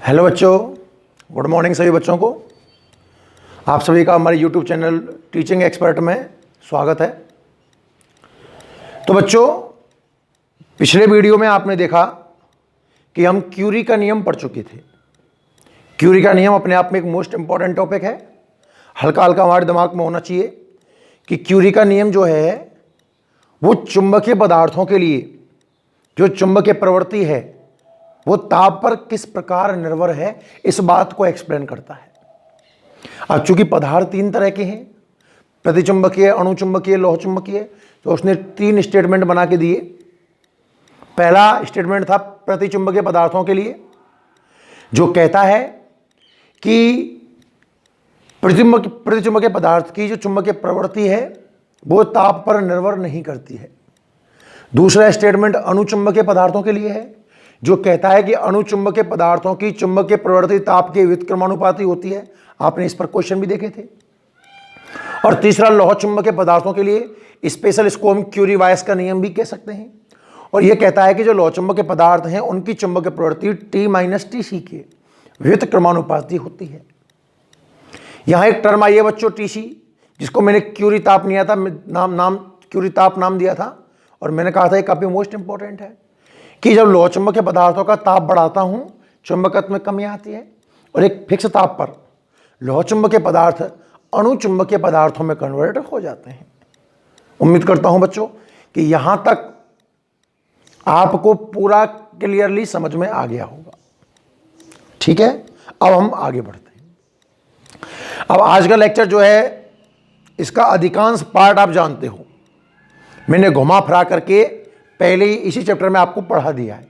Hello बच्चों, good morning सभी बच्चों को। आप सभी का हमारे यूट्यूब चैनल टीचिंग एक्सपर्ट में स्वागत है। तो बच्चों, पिछले वीडियो में आपने देखा कि हम क्यूरी का नियम पढ़ चुके थे। क्यूरी का नियम अपने आप में एक मोस्ट इंपॉर्टेंट टॉपिक है, हल्का हल्का हमारे दिमाग में होना चाहिए कि क्यूरी का नियम जो है वो चुंबकीय पदार्थों के लिए जो चुंबकीय प्रवृत्ति है वो ताप पर किस प्रकार निर्भर है, इस बात को एक्सप्लेन करता है। अब चूंकि पदार्थ तीन तरह के हैं, प्रतिचुंबकीय, अणुचुंबकीय, लौह चुंबकीय, तो उसने तीन स्टेटमेंट बना के दिए। पहला स्टेटमेंट था प्रतिचुंबकीय पदार्थों के लिए, जो कहता है कि प्रतिचुंबकीय पदार्थ की जो चुंबकीय प्रवृत्ति है वो ताप पर निर्भर नहीं करती है। दूसरा स्टेटमेंट अणुचुंबकीय पदार्थों के लिए है, जो कहता है कि अणुचुंबकीय पदार्थों की चुंबकीय प्रवृत्ति ताप के व्युत्क्रमानुपाती होती है। आपने इस पर क्वेश्चन भी देखे थे। और तीसरा लौह चुंबकीय पदार्थों के लिए स्पेशल, इसको हम क्यूरी वायस का नियम भी कह सकते हैं, और यह कहता है कि जो लौह चुंबकीय पदार्थ हैं उनकी चुंबकीय प्रवृत्ति T-TC के व्युत्क्रमानुपाती होती है। यहां एक टर्म आई है बच्चों, टीसी, जिसको मैंने क्यूरी ताप क्यूरी ताप नाम दिया था, और मैंने कहा था ये काफी मोस्ट इंपॉर्टेंट है कि जब लौह चुंबकीय पदार्थों का ताप बढ़ाता हूं चुंबकत्व में कमी आती है, और एक फिक्स ताप पर लौह चुंबकीय पदार्थ अणुचुंबकीय पदार्थों में कन्वर्ट हो जाते हैं। उम्मीद करता हूं बच्चों कि यहां तक आपको पूरा क्लियरली समझ में आ गया होगा। ठीक है, अब हम आगे बढ़ते हैं। अब आज का लेक्चर जो है इसका अधिकांश पार्ट आप जानते हो, मैंने घुमा फिरा करके पहले ही इसी चैप्टर में आपको पढ़ा दिया है।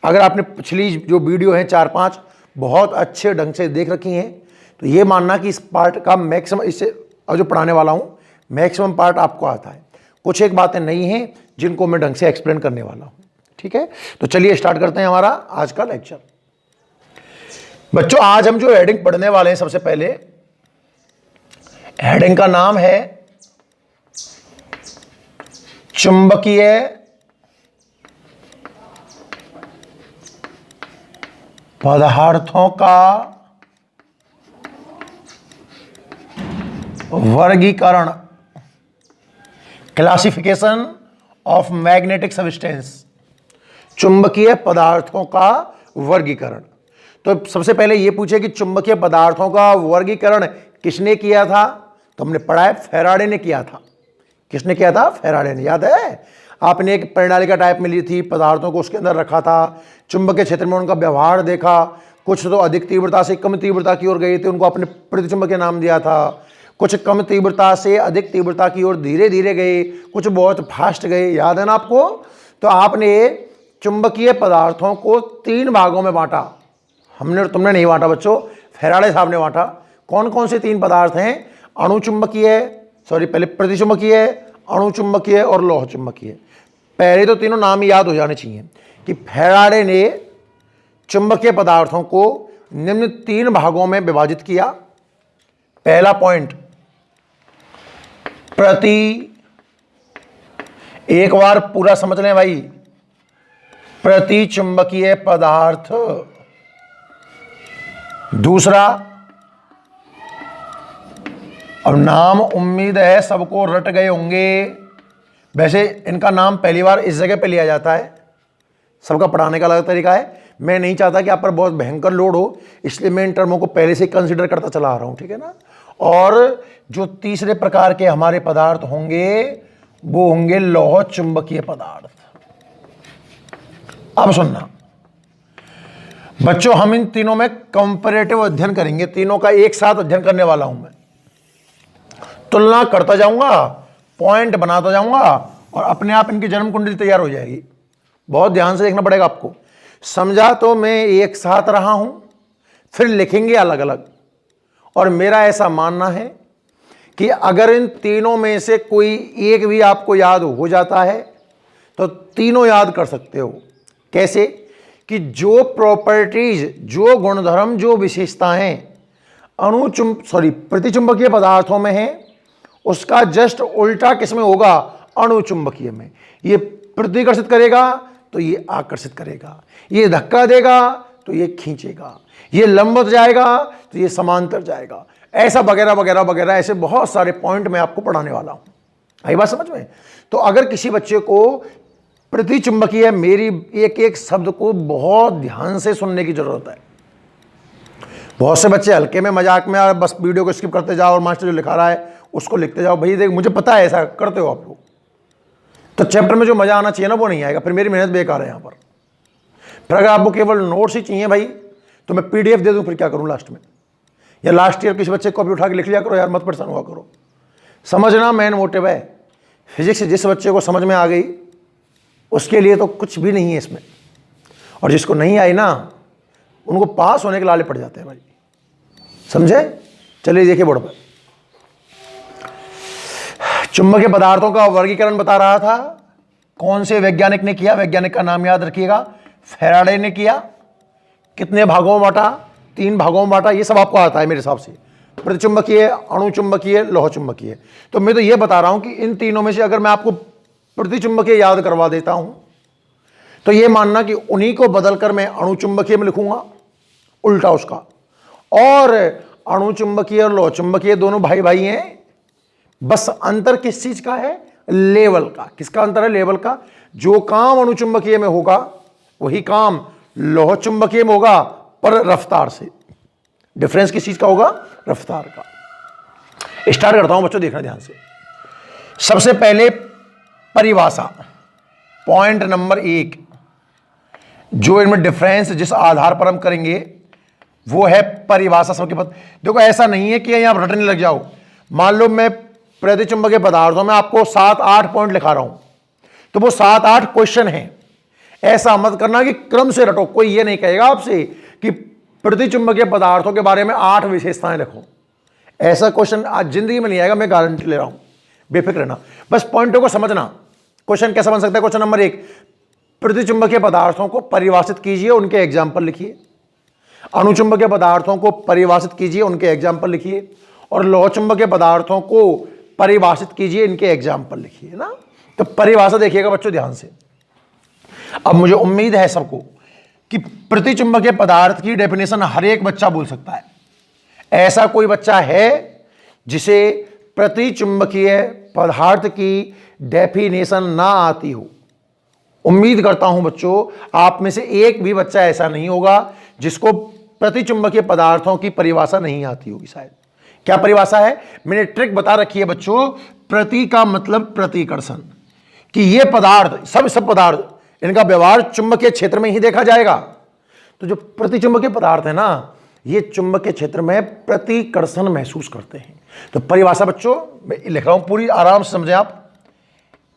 अगर आपने पिछली जो वीडियो है 4-5 बहुत अच्छे ढंग से देख रखी हैं, तो ये मानना कि इस पार्ट का मैक्सिमम, इससे अब जो पढ़ाने वाला हूँ मैक्सिमम पार्ट आपको आता है। कुछ एक बातें नहीं हैं जिनको मैं ढंग से एक्सप्लेन करने वाला हूँ। ठीक है, तो चलिए स्टार्ट करते हैं हमारा आज का लेक्चर। बच्चों, आज हम जो हेडिंग पढ़ने वाले हैं, सबसे पहले हेडिंग का नाम है चुंबकीय पदार्थों का वर्गीकरण, क्लासिफिकेशन ऑफ मैग्नेटिक सब्सटेंस, चुंबकीय पदार्थों का वर्गीकरण। तो सबसे पहले यह पूछे कि चुंबकीय पदार्थों का वर्गीकरण किसने किया था, तो हमने पढ़ा है फैराडे ने किया था। किसने किया था? फैराडे ने। याद है, आपने एक प्रणालिका टाइप में ली थी, पदार्थों को उसके अंदर रखा था, चुंबकीय क्षेत्र में उनका व्यवहार देखा, कुछ तो अधिक तीव्रता से कम तीव्रता की ओर गए थे, उनको आपने प्रतिचुंबकीय नाम दिया था, कुछ कम तीव्रता से अधिक तीव्रता की ओर धीरे धीरे गए, कुछ बहुत फास्ट गए। याद है ना आपको? तो आपने चुंबकीय पदार्थों को 3 भागों में बांटा। तुमने नहीं बांटा बच्चों, फैराडे साहब ने बांटा। कौन कौन से 3 पदार्थ हैं? पहले प्रतिचुंबकीय, अणुचुंबकीय और लौह चुंबकीय। पहले तो तीनों नाम याद हो जाने चाहिए कि फैराडे ने चुंबकीय पदार्थों को निम्न 3 भागों में विभाजित किया। पहला पॉइंट, एक बार पूरा समझ लें भाई, प्रतिचुंबकीय पदार्थ। दूसरा, अब नाम उम्मीद है सबको रट गए होंगे, वैसे इनका नाम पहली बार इस जगह पे लिया जाता है, सबका पढ़ाने का अलग तरीका है। मैं नहीं चाहता कि आप पर बहुत भयंकर लोड हो, इसलिए मैं इन टर्मों को पहले से कंसीडर करता चला आ रहा हूं। ठीक है ना? और जो तीसरे प्रकार के हमारे पदार्थ होंगे वो होंगे लौह चुंबकीय पदार्थ। अब सुनना बच्चों, हम इन तीनों में कंपैरेटिव अध्ययन करेंगे, तीनों का एक साथ अध्ययन करने वाला हूं मैं। तुलना करता जाऊंगा, पॉइंट बनाता जाऊंगा, और अपने आप इनकी जन्म कुंडली तैयार हो जाएगी। बहुत ध्यान से देखना पड़ेगा आपको। समझा तो मैं एक साथ रहा हूं, फिर लिखेंगे अलग अलग। और मेरा ऐसा मानना है कि अगर इन तीनों में से कोई एक भी आपको याद हो जाता है तो तीनों याद कर सकते हो। कैसे? कि जो प्रॉपर्टीज, जो गुणधर्म, जो विशेषताएं प्रतिचुंबकीय पदार्थों में है, उसका जस्ट उल्टा किसमें होगा? अणुचुंबकीय में। ये प्रतिकर्षित करेगा तो ये आकर्षित करेगा, ये धक्का देगा तो ये खींचेगा, ये लंबवत जाएगा तो ये समांतर जाएगा, ऐसा वगैरह वगैरह वगैरह, ऐसे बहुत सारे पॉइंट मैं आपको पढ़ाने वाला हूं। आई बात समझ में? तो अगर किसी बच्चे को प्रतिचुंबकीय, मेरी एक एक शब्द को बहुत ध्यान से सुनने की जरूरत है। बहुत से बच्चे हल्के में मजाक में बस वीडियो को स्किप करते जाओ और मास्टर जो लिखा रहा है उसको लिखते जाओ। भाई देख, मुझे पता है ऐसा करते हो आप लोग, तो चैप्टर में जो मजा आना चाहिए ना वो नहीं आएगा, फिर मेरी मेहनत बेकार है यहाँ पर। फिर अगर आपको केवल नोट्स ही चाहिए भाई तो मैं पीडीएफ दे दूँ, फिर क्या करूँ लास्ट में? या लास्ट ईयर किसी बच्चे कॉपी उठा के लिख लिया करो यार, मत परेशान हुआ करो। समझना मेन मोटिव है। फिजिक्स जिस बच्चे को समझ में आ गई उसके लिए तो कुछ भी नहीं है इसमें, और जिसको नहीं आई ना उनको पास होने के लाले पड़ जाते हैं भाई, समझे? चलिए देखिए बोर्ड पर चुंबकीय पदार्थों का वर्गीकरण बता रहा था। कौन से वैज्ञानिक ने किया? वैज्ञानिक का नाम याद रखिएगा, फैराडे ने किया। कितने भागों में बांटा? 3 भागों में बांटा। ये सब आपको आता है मेरे हिसाब से, प्रतिचुंबकीय, अणुचुंबकीय, लोह चुंबकीय। तो मैं तो ये बता रहा हूं कि इन तीनों में से अगर मैं आपको प्रतिचुंबकीय याद करवा देता हूं तो ये मानना कि उन्हीं को बदलकर मैं अणुचुंबकीय में लिखूंगा, उल्टा उसका। और अणुचुंबकीय और लोह चुंबकीय दोनों भाई भाई हैं, बस अंतर किस चीज का है? लेवल का। किसका अंतर है? लेवल का। जो काम अणुचुंबकीय में होगा वही काम लोह चुंबकीय में होगा, पर रफ्तार से। डिफरेंस किस चीज का होगा? रफ्तार का। स्टार्ट करता हूं बच्चों, देखना ध्यान से। सबसे पहले परिभाषा, पॉइंट नंबर 1, जो इनमें डिफरेंस जिस आधार पर हम करेंगे वो है परिभाषा। सबके पास देखो, ऐसा नहीं है कि यहां रटने लग जाओ। मान लो मैं प्रतिचुंबकीय पदार्थों में आपको 7-8 पॉइंट लिखा रहा हूं, तो वो 7-8 क्वेश्चन हैं। ऐसा मत करना कि क्रम से रटो। कोई ये नहीं कहेगा आपसे कि प्रतिचुंबकीय पदार्थों के बारे में 8 विशेषताएं लिखो। ऐसा क्वेश्चन आज जिंदगी में नहीं आएगा, मैं गारंटी ले रहा हूं, बेफिक्र रहना। बस पॉइंटों को समझना। क्वेश्चन कैसा बन सकता है? क्वेश्चन नंबर 1, प्रतिचुंबकीय पदार्थों को परिभाषित कीजिए, उनके एग्जाम्पल लिखिए। अणुचुंबकीय पदार्थों को परिभाषित कीजिए, उनके एग्जाम्पल लिखिए। और लोह चुंबकीय पदार्थों को परिभाषित कीजिए, इनके एग्जाम्पल लिखिए ना। तो परिभाषा देखिएगा बच्चों ध्यान से। अब मुझे उम्मीद है सबको कि प्रतिचुंबकीय पदार्थ की डेफिनेशन हर एक बच्चा बोल सकता है। ऐसा कोई बच्चा है जिसे प्रतिचुंबकीय पदार्थ की डेफिनेशन ना आती हो? उम्मीद करता हूं बच्चों आप में से एक भी बच्चा ऐसा नहीं होगा जिसको प्रतिचुंबकीय पदार्थों की परिभाषा नहीं आती होगी। शायद क्या परिभाषा है? मैंने ट्रिक बता रखी है बच्चों। प्रति का मतलब प्रतिकर्षण, कि ये पदार्थ सब पदार्थ इनका व्यवहार चुंबकीय क्षेत्र में ही देखा जाएगा। तो जो प्रतिचुंबकीय पदार्थ है ना, ये चुंबकीय क्षेत्र में प्रतिकर्षण महसूस करते हैं। तो परिभाषा बच्चों मैं लिख रहा हूं, पूरी आराम से समझें आप।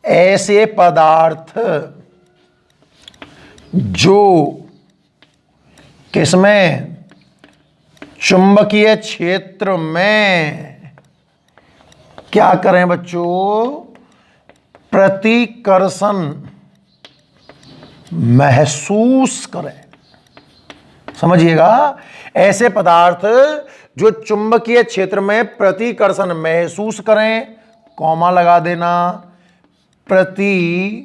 ऐसे पदार्थ जो किसमें? चुंबकीय क्षेत्र में क्या करें बच्चों? प्रतिकर्षण महसूस करें। समझिएगा, ऐसे पदार्थ जो चुंबकीय क्षेत्र में प्रतिकर्षण महसूस करें, कॉमा लगा देना, प्रति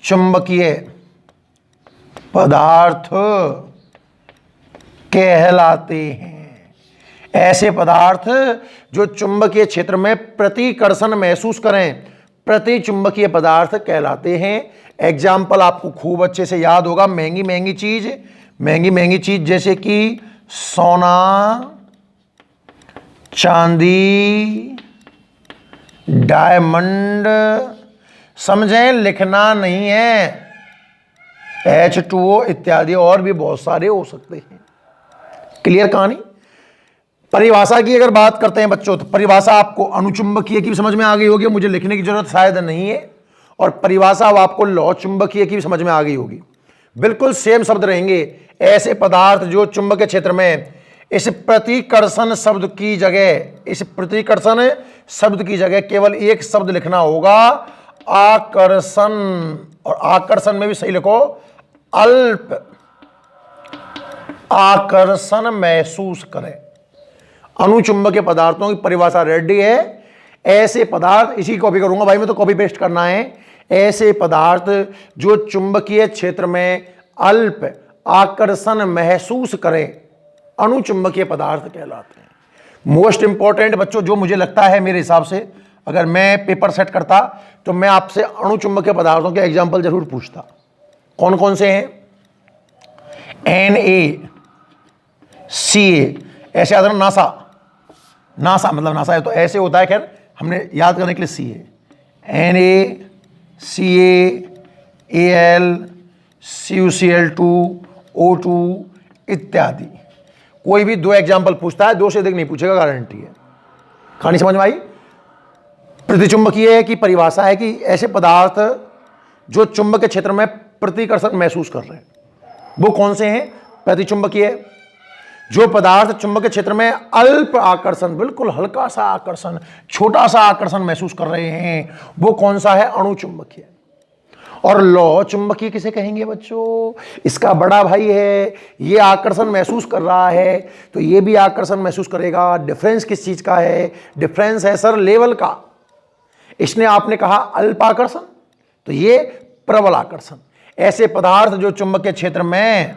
चुंबकीय पदार्थ कहलाते हैं। ऐसे पदार्थ जो चुंबकीय क्षेत्र में प्रतिकर्षण महसूस करें, प्रतिचुंबकीय पदार्थ कहलाते हैं। एग्जाम्पल आपको खूब अच्छे से याद होगा। महंगी महंगी चीज जैसे कि सोना, चांदी, डायमंड। समझें, लिखना नहीं है। H2O इत्यादि और भी बहुत सारे हो सकते हैं। क्लियर कहानी? परिभाषा की अगर बात करते हैं बच्चों, तो परिभाषा आपको अणुचुंबकीय की भी समझ में आ गई होगी, मुझे लिखने की जरूरत शायद नहीं है। और परिभाषा अब आपको लोह चुंबकीय की भी समझ में आ गई होगी। बिल्कुल सेम शब्द रहेंगे। ऐसे पदार्थ जो चुंबकीय क्षेत्र में इस प्रतिकर्षण शब्द की जगह केवल एक शब्द लिखना होगा, आकर्षण। और आकर्षण में भी सही लिखो, अल्प आकर्षण महसूस करें। अणुचुंबकीय पदार्थों की परिभाषा रेडी है। ऐसे पदार्थ, इसी कॉपी करूंगा भाई मैं, तो कॉपी पेस्ट करना है। ऐसे पदार्थ जो चुंबकीय क्षेत्र में अल्प आकर्षण महसूस करें अणुचुंबकीय पदार्थ कहलाते हैं। मोस्ट इंपॉर्टेंट बच्चों, जो मुझे लगता है मेरे हिसाब से अगर मैं पेपर सेट करता तो मैं आपसे अणुचुंबकीय पदार्थों के एग्जाम्पल जरूर पूछता। कौन कौन से हैं? NaCl, ऐसे याद रखना, नासा मतलब नासा है तो ऐसे होता है, खैर हमने याद करने के लिए सी है। NaCl, CuCl2, O2 इत्यादि। कोई भी 2 एग्जाम्पल पूछता है, 2 से अधिक नहीं पूछेगा, गारंटी है। कहानी समझ में आई? प्रतिचुंबकीय की परिभाषा है कि ऐसे पदार्थ जो चुंबक के क्षेत्र में प्रतिकर्षण महसूस कर रहे हैं, वो कौन से हैं? प्रतिचुंबकीय। जो पदार्थ चुंबक के क्षेत्र में अल्प आकर्षण, बिल्कुल हल्का सा आकर्षण, छोटा सा आकर्षण महसूस कर रहे हैं, वो कौन सा है? अणुचुंबकीय। और लौह चुंबकीय किसे कहेंगे बच्चों? इसका बड़ा भाई है, ये आकर्षण महसूस कर रहा है तो ये भी आकर्षण महसूस करेगा। डिफरेंस किस चीज का है? डिफरेंस है सर लेवल का। इसने आपने कहा अल्प आकर्षण, तो ये प्रबल आकर्षण। ऐसे पदार्थ जो चुंबक के क्षेत्र में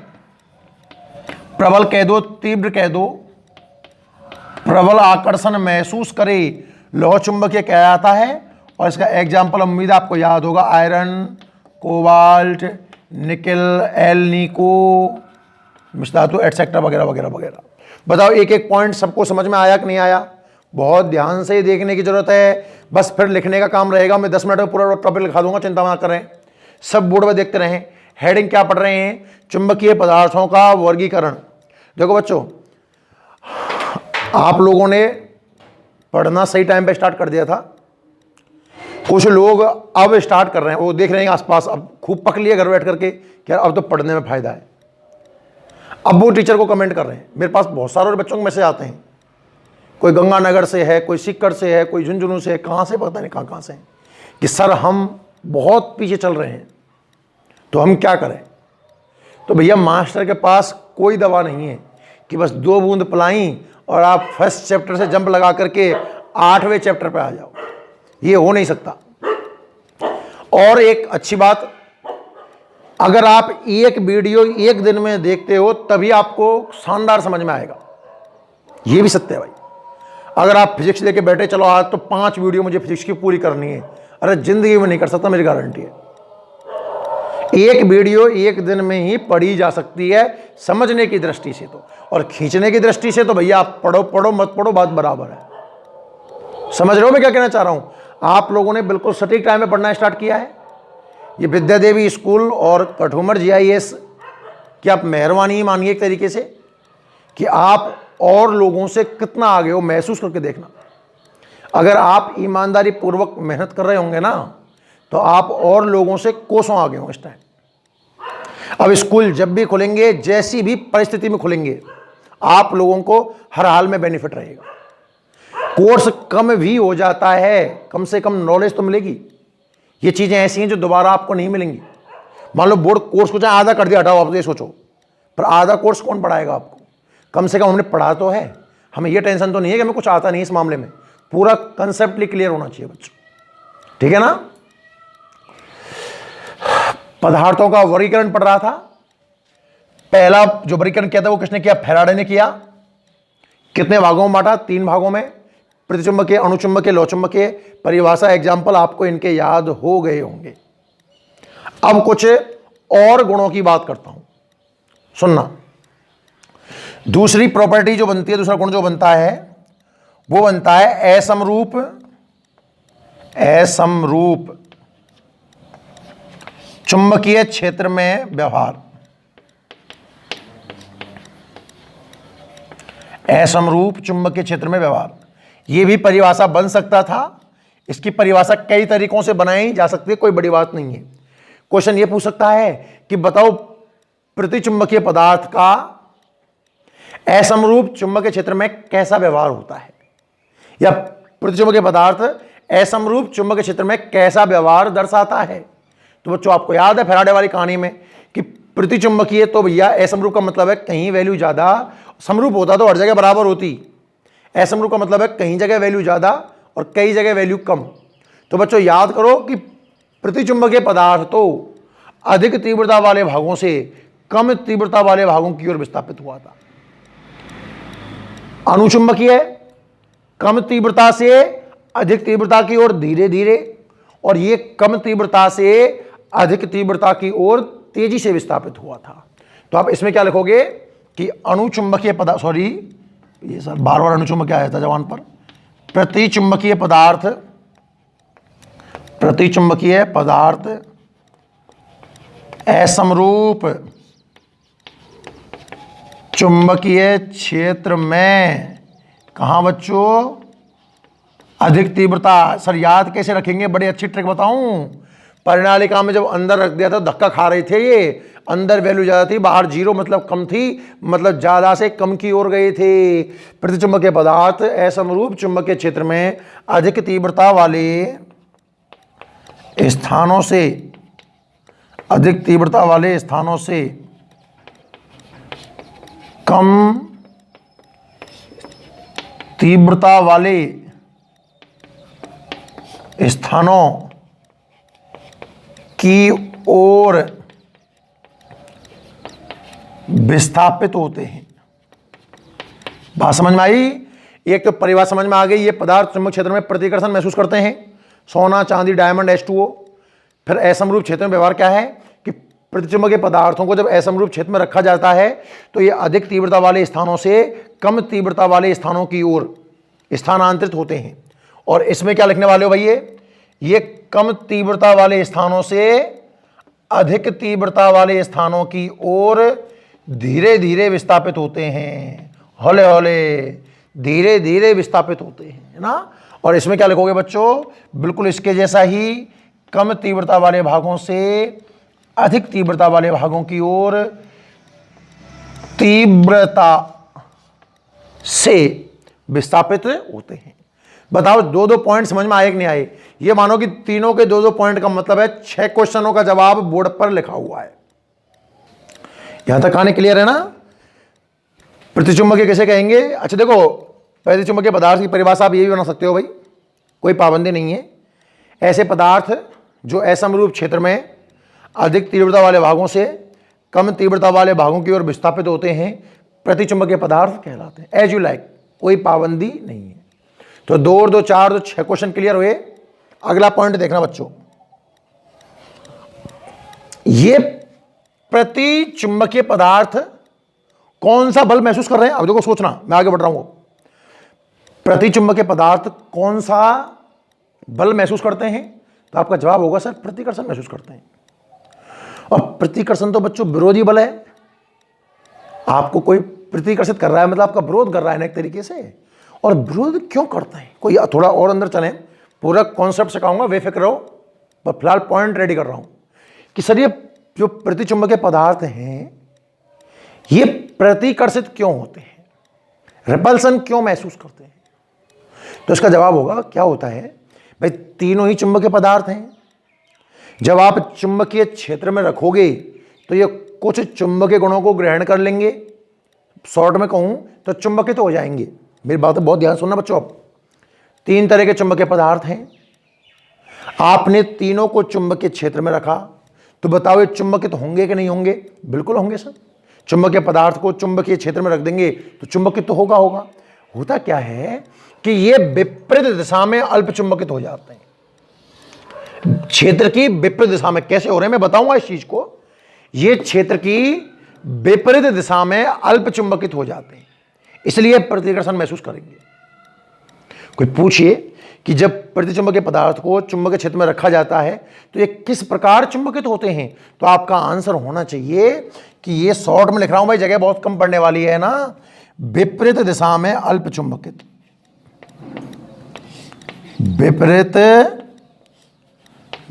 प्रबल कह दो, तीव्र कह दो, प्रबल आकर्षण महसूस करे, लौह चुंबकीय कहा जाता है। और इसका एग्जाम्पल उम्मीद आपको याद होगा, आयरन, कोबाल्ट, निकल, एलनिको, मिश्रधातु एटसेट्रा वगैरह वगैरह वगैरह। बताओ एक एक पॉइंट सबको समझ में आया कि नहीं आया? बहुत ध्यान से देखने की जरूरत है, बस फिर लिखने का काम रहेगा। मैं 10 मिनट में पूरा टॉपिक लिखा दूंगा, चिंता ना करें। सब बोर्ड में देखते रहें। हेडिंग क्या पढ़ रहे हैं? चुंबकीय पदार्थों का वर्गीकरण। देखो बच्चों, आप लोगों ने पढ़ना सही टाइम पे स्टार्ट कर दिया था। कुछ लोग अब स्टार्ट कर रहे हैं, वो देख रहे हैं आसपास, अब खूब पक लिए घर बैठ करके क्या अब तो पढ़ने में फायदा है। अब वो टीचर को कमेंट कर रहे हैं। मेरे पास बहुत सारे बच्चों के मैसेज आते हैं, कोई गंगानगर से है, कोई सीकर से है, कोई झुंझुनू से है, कहाँ से पता नहीं कहाँ से हैं, कि सर हम बहुत पीछे चल रहे हैं तो हम क्या करें। तो भैया मास्टर के पास कोई दवा नहीं है कि बस 2 बूंद पिलाई और आप फर्स्ट चैप्टर से जंप लगा करके 8वें चैप्टर पे आ जाओ, ये हो नहीं सकता। और एक अच्छी बात, अगर आप एक वीडियो एक दिन में देखते हो तभी आपको शानदार समझ में आएगा, ये भी सत्य है भाई। अगर आप फिजिक्स लेके बैठे, चलो आज तो 5 वीडियो मुझे फिजिक्स की पूरी करनी है, अरे जिंदगी में नहीं कर सकता, मेरी गारंटी है। एक वीडियो एक दिन में ही पढ़ी जा सकती है समझने की दृष्टि से तो, और खींचने की दृष्टि से तो भैया आप पढ़ो पढ़ो मत पढ़ो बात बराबर है। समझ रहे हो मैं क्या कहना चाह रहा हूं? आप लोगों ने बिल्कुल सटीक टाइम में पढ़ना स्टार्ट किया है। ये विद्या देवी स्कूल और कठुमर GIS की आप मेहरबानी मानिए एक तरीके से कि आप और लोगों से कितना आगे हो, महसूस करके देखना। अगर आप ईमानदारी पूर्वक मेहनत कर रहे होंगे ना तो आप और लोगों से कोसों आगे हो इस टाइम। अब स्कूल जब भी खुलेंगे, जैसी भी परिस्थिति में खुलेंगे, आप लोगों को हर हाल में बेनिफिट रहेगा। कोर्स कम भी हो जाता है, कम से कम नॉलेज तो मिलेगी। ये चीजें ऐसी हैं जो दोबारा आपको नहीं मिलेंगी। मान लो बोर्ड कोर्स को चाहे आधा कर दिया, हटाओ, आप ये सोचो, पर आधा कोर्स कौन पढ़ाएगा आपको? कम से कम हमने पढ़ा तो है, हमें ये टेंशन तो नहीं है कि हमें कुछ आता नहीं। इस मामले में पूरा कंसेप्टली क्लियर होना चाहिए बच्चों, ठीक है ना? पदार्थों का वर्गीकरण पढ़ रहा था। पहला जो वर्गीकरण किया था वो किसने किया? फैराडे ने किया। कितने भागों में बांटा? 3 भागों में, प्रतिचुंबकीय, अणुचुंबकीय, लौहचुंबकीय। परिभाषा एग्जाम्पल आपको इनके याद हो गए होंगे। अब कुछ और गुणों की बात करता हूं, सुनना। दूसरी प्रॉपर्टी जो बनती है, दूसरा गुण जो बनता है वो बनता है असमरूप चुंबकीय क्षेत्र में व्यवहार। असमरूप चुंबकीय क्षेत्र में व्यवहार, यह भी परिभाषा बन सकता था। इसकी परिभाषा कई तरीकों से बनाई जा सकती है, कोई बड़ी बात नहीं है। क्वेश्चन यह पूछ सकता है कि बताओ प्रतिचुंबकीय पदार्थ का असमरूप चुंबकीय क्षेत्र में कैसा व्यवहार होता है, या प्रतिचुंबकीय पदार्थ असमरूप चुंबकीय क्षेत्र में कैसा व्यवहार दर्शाता है। तो बच्चों आपको याद है फैराडे वाली कहानी में कि प्रतिचुंबकीय तो भैया असमरूप का मतलब है कहीं वैल्यू ज्यादा, समरूप होता तो हर जगह बराबर होती। असमरूप का मतलब है कहीं जगह वैल्यू ज्यादा और कई जगह वैल्यू कम। तो बच्चों याद करो कि प्रतिचुंबकीय पदार्थ तो अधिक तीव्रता वाले भागों से कम तीव्रता वाले भागों की ओर विस्थापित हुआ था। अनुचुंबकीय कम तीव्रता से अधिक तीव्रता की ओर धीरे धीरे, और ये कम तीव्रता से अधिक तीव्रता की ओर तेजी से विस्थापित हुआ था। तो आप इसमें क्या लिखोगे कि अणुचुंबकीय पदार्थ, सॉरी ये सर बार बार अणुचुंबकीय आया था जवान पर, प्रतिचुंबकीय पदार्थ असमरूप चुंबकीय क्षेत्र में, कहां बच्चों, अधिक तीव्रता। सर याद कैसे रखेंगे, बड़ी अच्छी ट्रिक बताऊं। परिणालिका में जब अंदर रख दिया था धक्का खा रहे थे, ये अंदर वैल्यू ज्यादा थी, बाहर जीरो मतलब कम थी, मतलब ज्यादा से कम की ओर गए थे। प्रतिचुंबकीय पदार्थ असमरूप चुंबकीय क्षेत्र में अधिक तीव्रता वाले स्थानों से, अधिक तीव्रता वाले स्थानों से कम तीव्रता वाले स्थानों की ओर विस्थापित होते हैं। बात समझ में आई? एक तो परिभाषा समझ में आ गई, ये पदार्थ चुंबक क्षेत्र में प्रतिकर्षण महसूस करते हैं, सोना चांदी डायमंड H2O। फिर असमरूप क्षेत्र में व्यवहार क्या है कि प्रतिचुंबकीय पदार्थों को जब असमरूप क्षेत्र में रखा जाता है तो ये अधिक तीव्रता वाले स्थानों से कम तीव्रता वाले स्थानों की ओर स्थानांतरित होते हैं। और इसमें क्या लिखने वाले हो भैया, ये कम तीव्रता वाले स्थानों से अधिक तीव्रता वाले स्थानों की ओर धीरे धीरे विस्थापित होते हैं, हौले हौले धीरे धीरे विस्थापित होते हैं, है ना। और इसमें क्या लिखोगे बच्चों, बिल्कुल इसके जैसा ही, कम तीव्रता वाले भागों से अधिक तीव्रता वाले भागों की ओर तीव्रता से विस्थापित होते हैं। बताओ दो दो पॉइंट समझ में आए कि नहीं आए? ये मानो कि तीनों के दो दो पॉइंट का मतलब है 6 क्वेश्चनों का जवाब बोर्ड पर लिखा हुआ है। यहां तक कहानी क्लियर है ना? प्रतिचुंबकीय किसे कहेंगे? अच्छा देखो, प्रतिचुंबकीय पदार्थ की परिभाषा आप ये भी बना सकते हो भाई, कोई पाबंदी नहीं है। ऐसे पदार्थ जो असमरूप क्षेत्र में अधिक तीव्रता वाले भागों से कम तीव्रता वाले भागों की ओर विस्थापित होते हैं प्रतिचुंबकीय पदार्थ कहलाते हैं। एज यू लाइक, कोई पाबंदी नहीं है। तो 2 और 2 4 तो 6 क्वेश्चन क्लियर हुए। अगला पॉइंट देखना बच्चों, ये प्रतिचुंबकीय पदार्थ कौन सा बल महसूस कर रहे हैं? अब देखो सोचना, मैं आगे बढ़ रहा हूं। प्रतिचुंबकीय पदार्थ कौन सा बल महसूस करते हैं? तो आपका जवाब होगा सर प्रतिकर्षण महसूस करते हैं। और प्रतिकर्षण तो बच्चों विरोधी बल है। आपको कोई प्रतिकर्षित कर रहा है मतलब आपका विरोध कर रहा है ना एक तरीके से। और विरोध क्यों करते हैं? कोई थोड़ा और अंदर चलें, पूरा कॉन्सेप्ट सिखाऊंगा, बेफिक्र रहो, पर फिलहाल पॉइंट रेडी कर रहा हूं कि सर ये जो प्रतिचुंबकीय पदार्थ हैं ये प्रतिकर्षित क्यों होते हैं, रिपल्सन क्यों महसूस करते हैं? तो इसका जवाब होगा, क्या होता है भाई, तीनों ही चुंबकीय पदार्थ हैं। जब आप चुंबकीय क्षेत्र में रखोगे तो ये कुछ चुंबकीय गुणों को ग्रहण कर लेंगे, शॉर्ट में कहूं तो चुंबकित तो हो जाएंगे। मेरी बात बहुत ध्यान सुनना बच्चों। अब 3 तरह के चुंबकीय पदार्थ हैं, आपने तीनों को चुंबकीय क्षेत्र में रखा, तो बताओ ये चुंबकित होंगे कि नहीं होंगे? बिल्कुल होंगे सर। चुंबकीय पदार्थ को चुंबकीय क्षेत्र में रख देंगे तो चुंबकित तो होगा। होता क्या है कि ये विपरीत दिशा में अल्प चुंबकित हो जाते हैं। क्षेत्र की विपरीत दिशा में कैसे हो रहे हैं मैं बताऊंगा इस चीज को। ये क्षेत्र की विपरीत दिशा में अल्प चुंबकित हो जाते हैं, इसलिए प्रतिकर्षण महसूस करेंगे। कोई पूछिए कि जब प्रतिचुंबकीय पदार्थ को चुंबकीय क्षेत्र में रखा जाता है तो ये किस प्रकार चुंबकित होते हैं, तो आपका आंसर होना चाहिए कि ये शॉर्ट में लिख रहा हूं भाई, जगह बहुत कम पड़ने वाली है ना, विपरीत दिशा में अल्प चुंबकित। विपरीत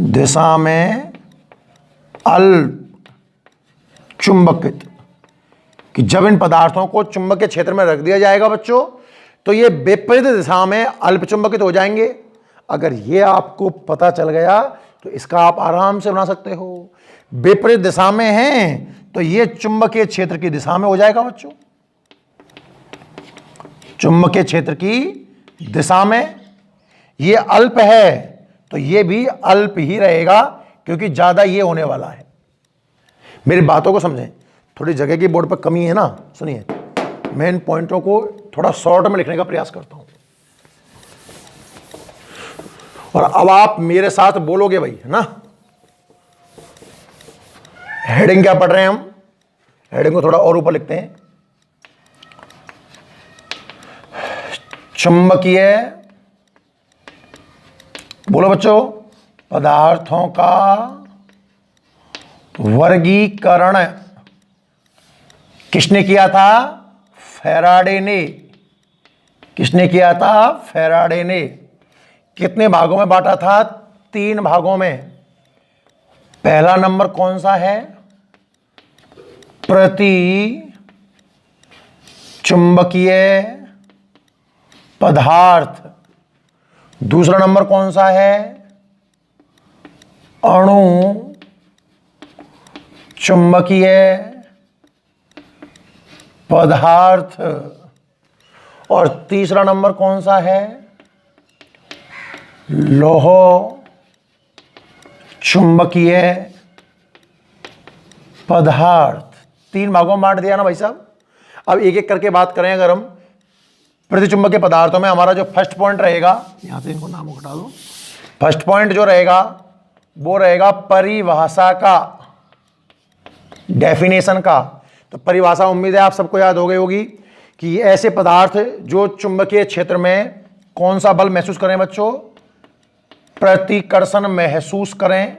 दिशा में अल्प चुंबकित, कि जब इन पदार्थों को चुंबकीय क्षेत्र में रख दिया जाएगा बच्चों तो ये विपरीत दिशा में अल्प चुंबकित हो जाएंगे। अगर ये आपको पता चल गया तो इसका आप आराम से बना सकते हो। विपरीत दिशा में हैं तो ये चुंबकीय क्षेत्र की दिशा में हो जाएगा बच्चों, चुंबकीय क्षेत्र की दिशा में। ये अल्प है तो ये भी अल्प ही रहेगा क्योंकि ज्यादा ये होने वाला है। मेरी बातों को समझें, थोड़ी जगह की बोर्ड पर कमी है ना, सुनिए मेन पॉइंटों को थोड़ा शॉर्ट में लिखने का प्रयास करता हूं, और अब आप मेरे साथ बोलोगे भाई, है ना। हेडिंग क्या पढ़ रहे हैं हम, हेडिंग को थोड़ा और ऊपर लिखते हैं। चुंबकीय, बोलो बच्चों, पदार्थों का वर्गीकरण किसने किया था? फैराडे ने। किसने किया था? फैराडे ने। कितने भागों में बांटा था? 3 भागों में। पहला नंबर कौन सा है? प्रति चुंबकीय पदार्थ। दूसरा नंबर कौन सा है? अणु चुंबकीय पदार्थ। और तीसरा नंबर कौन सा है? लौह चुंबकीय पदार्थ। 3 भागों में बांट दिया ना भाई साहब। अब एक एक करके बात करें। अगर हम प्रतिचुंबकीय पदार्थों में, हमारा जो फर्स्ट पॉइंट रहेगा, यहां से इनको नाम हटा दो। फर्स्ट पॉइंट जो रहेगा वो रहेगा परिभाषा का, डेफिनेशन का। तो परिभाषा उम्मीद है आप सबको याद हो गई होगी कि ऐसे पदार्थ जो चुंबकीय क्षेत्र में कौन सा बल महसूस करें बच्चों? प्रतिकर्षण महसूस करें।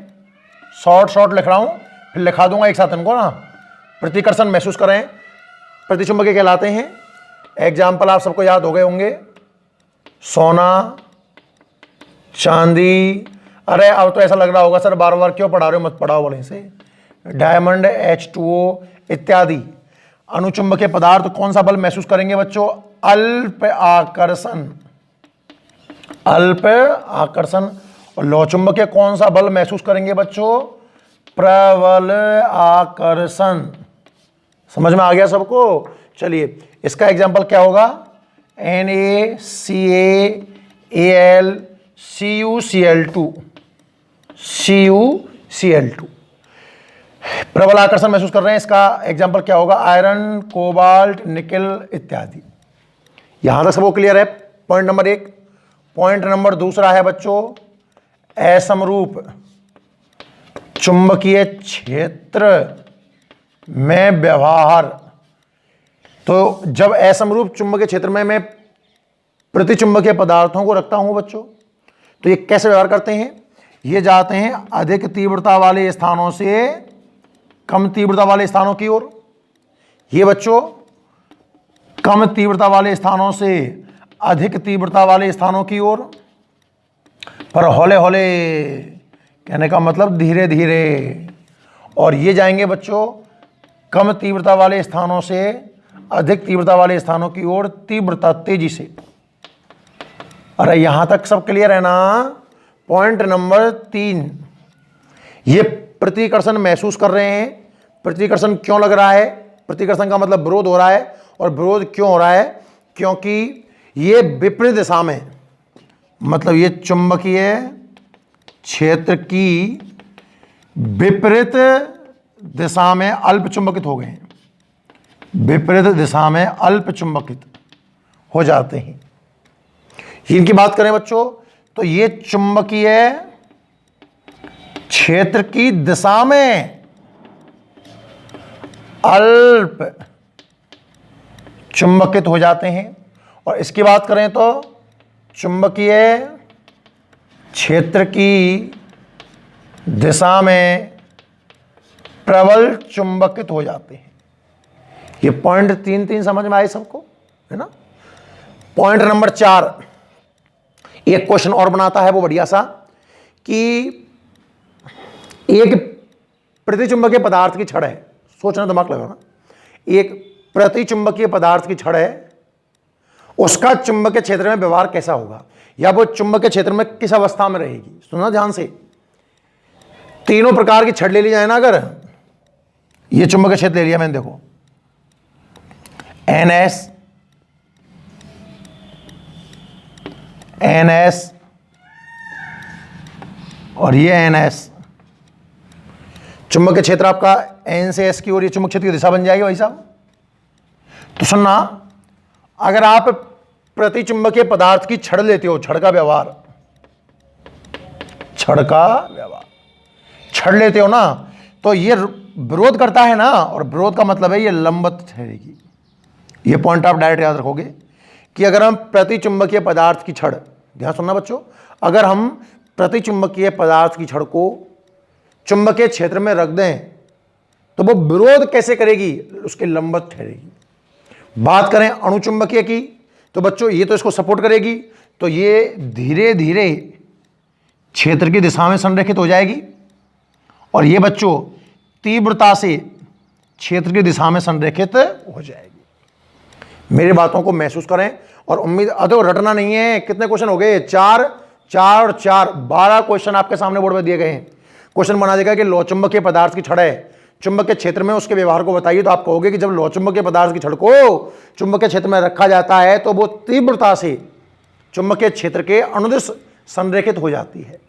शॉर्ट लिख रहा हूं, फिर लिखा दूंगा एक साथ इनको ना। प्रतिकर्षण महसूस करें, प्रतिचुंबकीय कहलाते हैं। एग्जाम्पल आप सबको याद हो गए होंगे, सोना, चांदी। अरे अब तो ऐसा लग रहा होगा सर बार बार क्यों पढ़ा रहे हो, मत पढ़ाओ बोले से। डायमंड, H2O इत्यादि। अनुचुंबकीय पदार्थ कौन सा बल महसूस करेंगे बच्चों? अल्प आकर्षण। अल्प आकर्षण। और लौह चुंबकीय कौन सा बल महसूस करेंगे बच्चों? प्रबल आकर्षण। समझ में आ गया सबको? चलिए इसका एग्जांपल क्या होगा? NaCaAl CuCl2। CuCl2 प्रबल आकर्षण महसूस कर रहे हैं। इसका एग्जांपल क्या होगा? आयरन, कोबाल्ट, निकल इत्यादि। यहां तक सबको क्लियर है? Point number 1। पॉइंट नंबर दूसरा है बच्चों, असमरूप चुंबकीय क्षेत्र में व्यवहार। तो जब असमरूप चुंबकीय क्षेत्र में मैं प्रतिचुंबकीय पदार्थों को रखता हूं बच्चों, तो ये कैसे व्यवहार करते हैं? ये जाते हैं अधिक तीव्रता वाले स्थानों से कम तीव्रता वाले स्थानों की ओर। ये बच्चों कम तीव्रता वाले स्थानों से अधिक तीव्रता वाले स्थानों की ओर, पर हौले हौले, कहने का मतलब धीरे धीरे। और ये जाएंगे बच्चों कम तीव्रता वाले स्थानों से अधिक तीव्रता वाले स्थानों की ओर तीव्रता, तेजी से। अरे यहां तक सब क्लियर है ना? पॉइंट नंबर 3, ये प्रतिकर्षण महसूस कर रहे हैं। प्रतिकर्षण क्यों लग रहा है? प्रतिकर्षण का मतलब विरोध हो रहा है। और विरोध क्यों हो रहा है? क्योंकि ये विपरीत दिशा में, मतलब ये चुंबकीय क्षेत्र की विपरीत दिशा में अल्प चुंबकित हो गए हैं। विपरीत दिशा में अल्प चुंबकित हो जाते हैं। इनकी बात करें बच्चों, तो ये चुंबकीय क्षेत्र की दिशा में अल्प चुंबकित हो जाते हैं। और इसकी बात करें तो चुंबकीय क्षेत्र की दिशा में प्रबल चुंबकित हो जाते हैं। ये पॉइंट 3 समझ में आए सबको, है ना। पॉइंट नंबर 4, एक क्वेश्चन और बनाता है वो बढ़िया सा, कि एक प्रतिचुंबकीय पदार्थ की छड़ है, सोचना दिमाग लगाना। एक प्रतिचुंबकीय पदार्थ की छड़ है, उसका चुंबकीय क्षेत्र में व्यवहार कैसा होगा, या वो चुंबकीय क्षेत्र में किस अवस्था में रहेगी। सुना ध्यान से, तीनों प्रकार की छड़ ले ली जाए ना। अगर ये चुंबकीय क्षेत्र ले लिया मैंने, देखो NS और ये NS। चुंबकीय क्षेत्र आपका एन से एस की ओर ये चुंबक क्षेत्र की दिशा बन जाएगी भाई साहब। तो सुनना, अगर आप प्रतिचुंबकीय पदार्थ की छड़ लेते हो, छड़ का व्यवहार छड़ लेते हो ना, तो ये विरोध करता है ना, और विरोध का मतलब है ये लंबवत ठहरेगी। ये पॉइंट आप डायरेक्ट याद रखोगे कि अगर हम प्रतिचुंबकीय पदार्थ की छड़, ध्यान सुनना बच्चों, अगर हम प्रतिचुंबकीय पदार्थ की छड़ को चुंबकीय क्षेत्र में रख दें तो वो विरोध कैसे करेगी, उसके लंबवत ठहरेगी। बात करें अणुचुंबकीय की, तो बच्चों ये तो इसको सपोर्ट करेगी, तो ये धीरे धीरे क्षेत्र की दिशा में संरेखित हो जाएगी, और ये बच्चों तीव्रता से क्षेत्र की दिशा में संरेखित हो जाएगी। मेरी बातों को महसूस करें और उम्मीद, अतो रटना नहीं है। कितने क्वेश्चन हो गए, 4 और 4 12 क्वेश्चन आपके सामने बोर्ड पर दिए गए हैं। क्वेश्चन बना देगा कि लोहचुंबकीय पदार्थ की छड़ है, चुंबकीय क्षेत्र में उसके व्यवहार को बताइए। तो आप कहोगे कि जब लोहचुंबकीय पदार्थ की छड़ को चुंबकीय क्षेत्र में रखा जाता है तो वो तीव्रता से चुंबकीय क्षेत्र के अनुदिश संरेखित हो जाती है।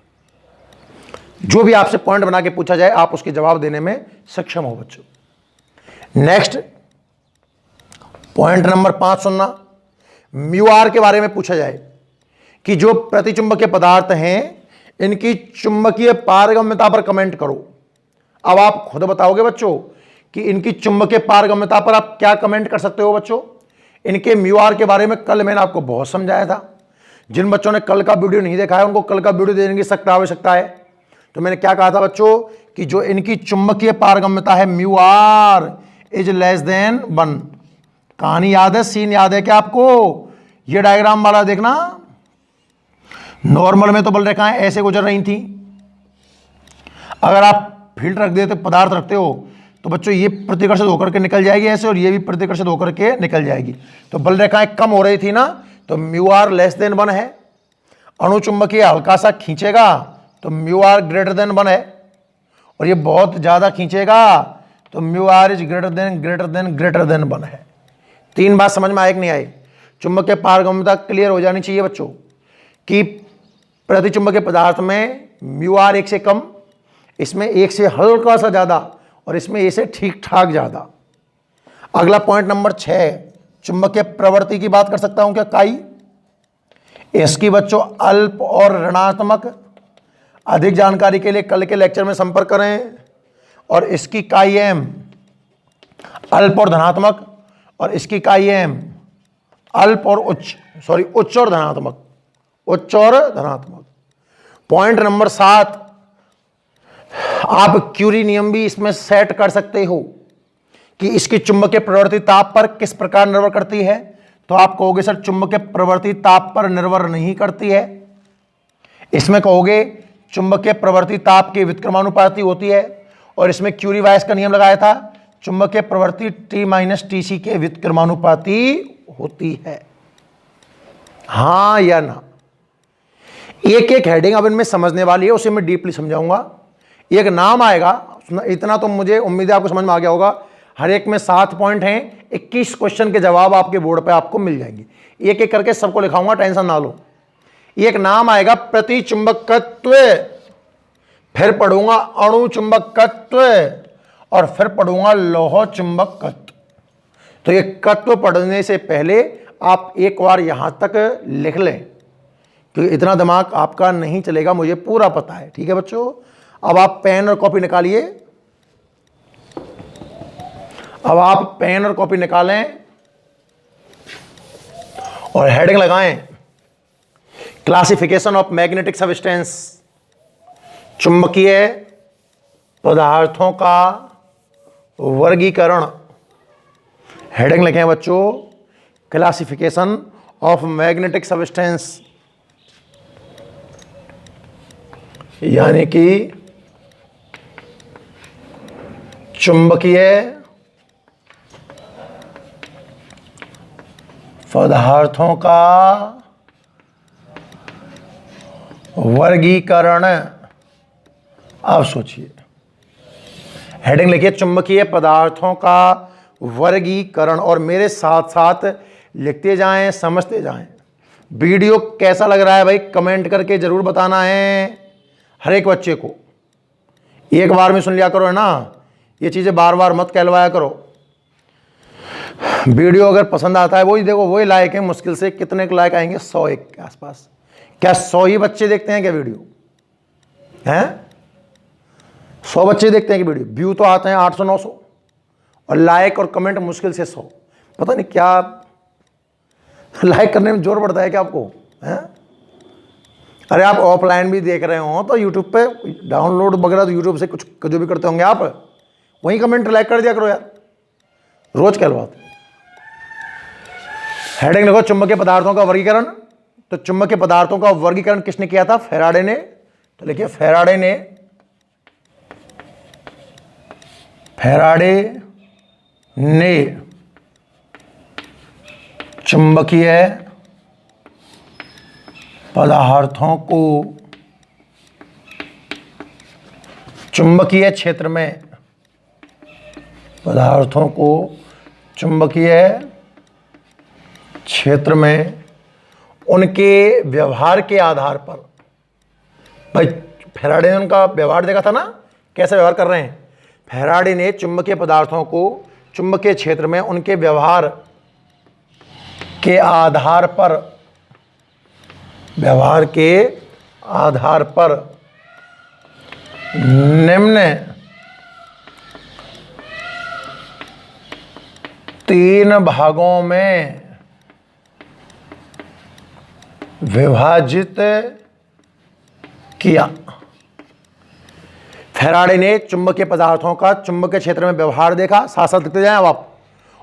जो भी आपसे पॉइंट बना के पूछा जाए आप उसके जवाब देने में सक्षम हो बच्चों। नेक्स्ट पॉइंट नंबर 5 सुनना, म्यू आर के बारे में पूछा जाए कि जो प्रतिचुंबकीय पदार्थ हैं इनकी चुंबकीय पारगम्यता पर कमेंट करो। अब आप खुद बताओगे बच्चों कि इनकी चुंबकीय पारगम्यता पर आप क्या कमेंट कर सकते हो बच्चों। इनके म्यू आर के बारे में कल मैंने आपको बहुत समझाया था। जिन बच्चों ने कल का वीडियो नहीं देखा है उनको कल का वीडियो देने की सख्त आवश्यकता है। तो मैंने क्या कहा था बच्चों कि जो इनकी चुंबकीय पारगम्यता है mu are is less than 1। कहानी याद है, सीन याद है क्या आपको? ये डायग्राम वाला देखना, नॉर्मल में तो बल रेखाएं ऐसे गुजर रही थी, अगर आप फील्ड रख देते, पदार्थ रखते हो तो बच्चों ये प्रतिकर्षित होकर के निकल जाएगी ऐसे, और ये भी प्रतिकर्षित होकर के निकल जाएगी। तो बल रेखाएं कम हो रही थी ना, तो म्यू आर लेस देन 1 है। अणुचुंबकीय हल्का सा खींचेगा तो म्यू आर ग्रेटर देन 1 है, और ये बहुत ज्यादा खींचेगा तो mu are is greater than 1 है। 3 बात समझ में आए कि नहीं आए? चुंबकीय पारगम्यता क्लियर हो जानी चाहिए बच्चों कि प्रतिचुंबकीय पदार्थ में म्यू आर 1 से कम, इसमें 1 से हल्का सा ज्यादा, और इसमें ए से ठीक ठाक ज्यादा। अगला पॉइंट नंबर 6, चुंबकीय प्रवृत्ति की बात कर सकता हूं क्या? काई, इसकी बच्चों अल्प और ऋणात्मक। अधिक जानकारी के लिए कल के लेक्चर में संपर्क करें। और इसकी काई एम अल्प और धनात्मक, और इसकी काई एम अल्प और उच्च और धनात्मक, उच्च और धनात्मक। पॉइंट नंबर 7, आप क्यूरी नियम भी इसमें सेट कर सकते हो कि इसकी चुंबकीय प्रवृत्ति ताप पर किस प्रकार निर्भर करती है। तो आप कहोगे सर चुंबकीय प्रवृत्ति ताप पर निर्भर नहीं करती है। इसमें कहोगे चुंबकीय प्रवृत्ति ताप के व्युत्क्रमानुपाती होती है, और इसमें क्यूरी वायस का नियम लगाया था, चुंबकीय प्रवृत्ति T-TC के व्युत्क्रमानुपाती होती है। हाँ या ना? एक एक हेडिंग अब इनमें समझने वाली है, उसे मैं डीपली समझाऊंगा। एक नाम आएगा, इतना तो मुझे उम्मीद है आपको समझ में आ गया होगा। हर एक में 7 पॉइंट हैं, 21 क्वेश्चन के जवाब आपके बोर्ड पे आपको मिल जाएंगे। एक एक करके सबको लिखाऊंगा, टेंशन ना लो। एक नाम आएगा प्रतिचुंबकत्व, फिर पढ़ूंगा अणुचुंबकत्व, और फिर पढ़ूंगा लौह चुंबकत्व। तो ये तत्व पढ़ने से पहले आप एक बार यहां तक लिख लें, क्योंकि इतना दिमाग आपका नहीं चलेगा, मुझे पूरा पता है। ठीक है बच्चों, अब आप पेन और कॉपी निकालिए। अब आप पेन और कॉपी निकालें और हेडिंग लगाएं, क्लासिफिकेशन ऑफ मैग्नेटिक सब्सटेंस, चुंबकीय पदार्थों का वर्गीकरण। हेडिंग लिखें बच्चों, क्लासिफिकेशन ऑफ मैग्नेटिक सब्सटेंस, यानी कि चुंबकीय पदार्थों का वर्गीकरण। अब सोचिए, हेडिंग लिखिए चुंबकीय पदार्थों का वर्गीकरण, और मेरे साथ साथ लिखते जाएं, समझते जाएं। वीडियो कैसा लग रहा है भाई कमेंट करके जरूर बताना है। हर एक बच्चे को एक बार में सुन लिया करो, है ना। ये चीज़ें बार बार मत कहलवाया करो। वीडियो अगर पसंद आता है, वही देखो, वही लाइक है, मुश्किल से कितने के लाइक आएंगे, 101 के आसपास। क्या 100 ही बच्चे देखते हैं क्या वीडियो? हैं 100 बच्चे देखते हैं कि वीडियो? व्यू तो आते हैं 800-900 और लाइक और कमेंट मुश्किल से 100। पता नहीं क्या लाइक करने में जोर पड़ता है क्या आपको? हैं? अरे आप ऑफलाइन भी देख रहे हो तो यूट्यूब पे डाउनलोड वगैरह, तो यूट्यूब से कुछ जो भी करते होंगे आप, वहीं कमेंट लाइक कर दिया करो यार, रोज कहलवाते। हेडिंग लिखो चुंबकीय पदार्थों का वर्गीकरण। तो चुंबकीय पदार्थों का वर्गीकरण किसने किया था? फैराडे ने। तो लिखिए फैराडे ने चुंबकीय पदार्थों को चुंबकीय क्षेत्र में, पदार्थों को चुंबकीय क्षेत्र में उनके व्यवहार के आधार पर। भाई फैराडे ने उनका व्यवहार देखा था ना, कैसे व्यवहार कर रहे हैं। फैराडे ने चुंबकीय पदार्थों को चुंबकीय क्षेत्र में उनके व्यवहार के आधार पर, व्यवहार के आधार पर निम्न 3 भागों में विभाजित किया। फैराडे ने चुंबकीय पदार्थों का चुंबकीय क्षेत्र में व्यवहार देखा, साथ साथ लिखते जाएं अब आप,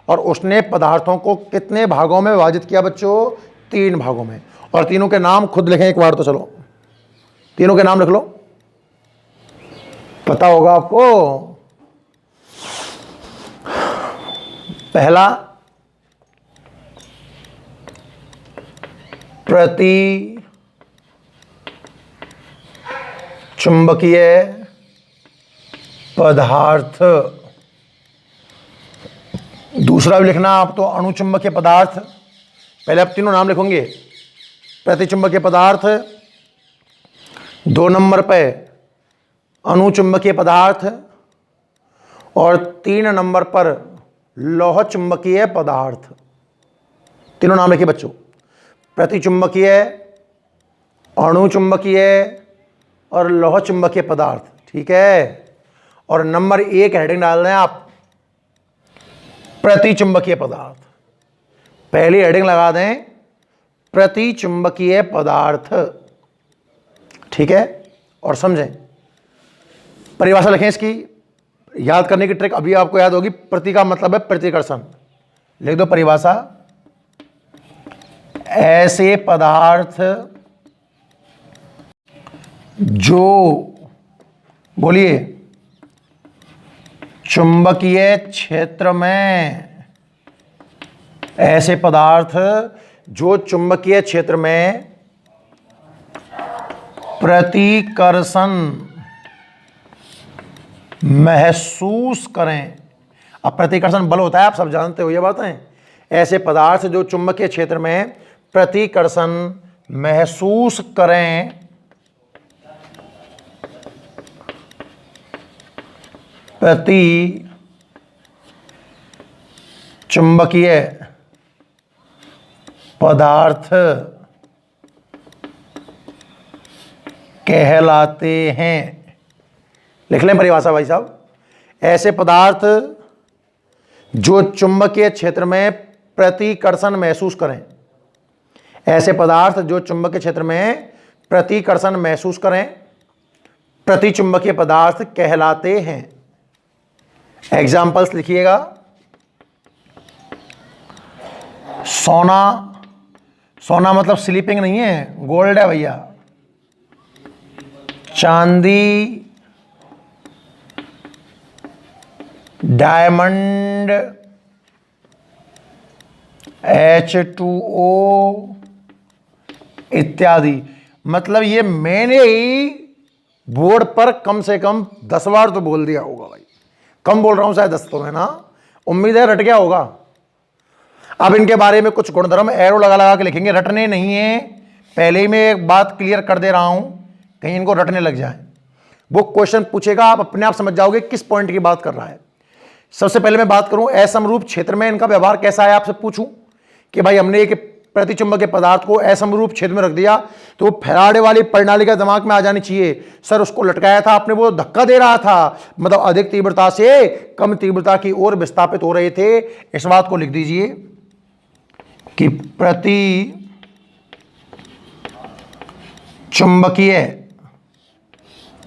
और उसने पदार्थों को कितने भागों में विभाजित किया बच्चों? 3 भागों में। और तीनों के नाम खुद लिखें एक बार तो, चलो तीनों के नाम लिख लो, पता होगा आपको। पहला प्रति चुंबकीय पदार्थ, दूसरा भी लिखना आप तो अणुचुंबकीय पदार्थ। पहले आप तीनों नाम लिखोगे, प्रतिचुंबकीय पदार्थ, 2 नंबर पे अणुचुंबकीय पदार्थ, और 3 नंबर पर लौह चुंबकीय पदार्थ। तीनों नाम लिखिए बच्चों, प्रतिचुंबकीय, अणुचुंबकीय और लौह चुंबकीय पदार्थ, ठीक है। और नंबर 1 हेडिंग डाल दें आप, प्रतिचुंबकीय पदार्थ। पहली हेडिंग लगा दें प्रतिचुंबकीय पदार्थ, ठीक है। और समझें, परिभाषा लिखें इसकी, याद करने की ट्रिक अभी आपको याद होगी। प्रति का मतलब है प्रतिकर्षण, लिख दो परिभाषा, ऐसे पदार्थ जो, बोलिए, चुंबकीय क्षेत्र में, ऐसे पदार्थ जो चुंबकीय क्षेत्र में प्रतिकर्षण महसूस करें। अब प्रतिकर्षण बल होता है, आप सब जानते हो ये बातें। ऐसे पदार्थ जो चुंबकीय क्षेत्र में प्रतिकर्षण महसूस करें, प्रति चुंबकीय पदार्थ कहलाते हैं। लिख लें परिभाषा भाई साहब, ऐसे पदार्थ जो चुंबकीय क्षेत्र में प्रतिकर्षण महसूस करें, ऐसे पदार्थ जो चुंबकीय क्षेत्र में प्रतिकर्षण महसूस करें, प्रतिचुंबकीय पदार्थ कहलाते हैं। एग्जाम्पल्स लिखिएगा, सोना, सोना मतलब स्लीपिंग नहीं है, गोल्ड है भैया। चांदी, डायमंड, H2O इत्यादि। मतलब ये मैंने ही बोर्ड पर कम से कम 10 बार तो बोल दिया होगा भाई, कम बोल रहा हूं शायद 10 तो है ना, उम्मीद है रट गया होगा। अब इनके बारे में कुछ गुणधर्म एरो लगा लगा के लिखेंगे, रटने नहीं है, पहले ही मैं एक बात क्लियर कर दे रहा हूं, कहीं इनको रटने लग जाए। वो क्वेश्चन पूछेगा, आप अपने आप समझ जाओगे किस पॉइंट की बात कर रहा है। सबसे पहले मैं बात करूं असमरूप क्षेत्र में इनका व्यवहार कैसा है, आपसे पूछूं कि भाई हमने एक प्रतिचुंबकीय पदार्थ को असमरूप क्षेत्र में रख दिया तो वो फैराडे वाली प्रणाली का दिमाग में आ जानी चाहिए। सर उसको लटकाया था आपने, वो धक्का दे रहा था, मतलब अधिक तीव्रता से कम तीव्रता की ओर विस्थापित हो रहे थे। इस बात को लिख दीजिए कि प्रति चुंबकीय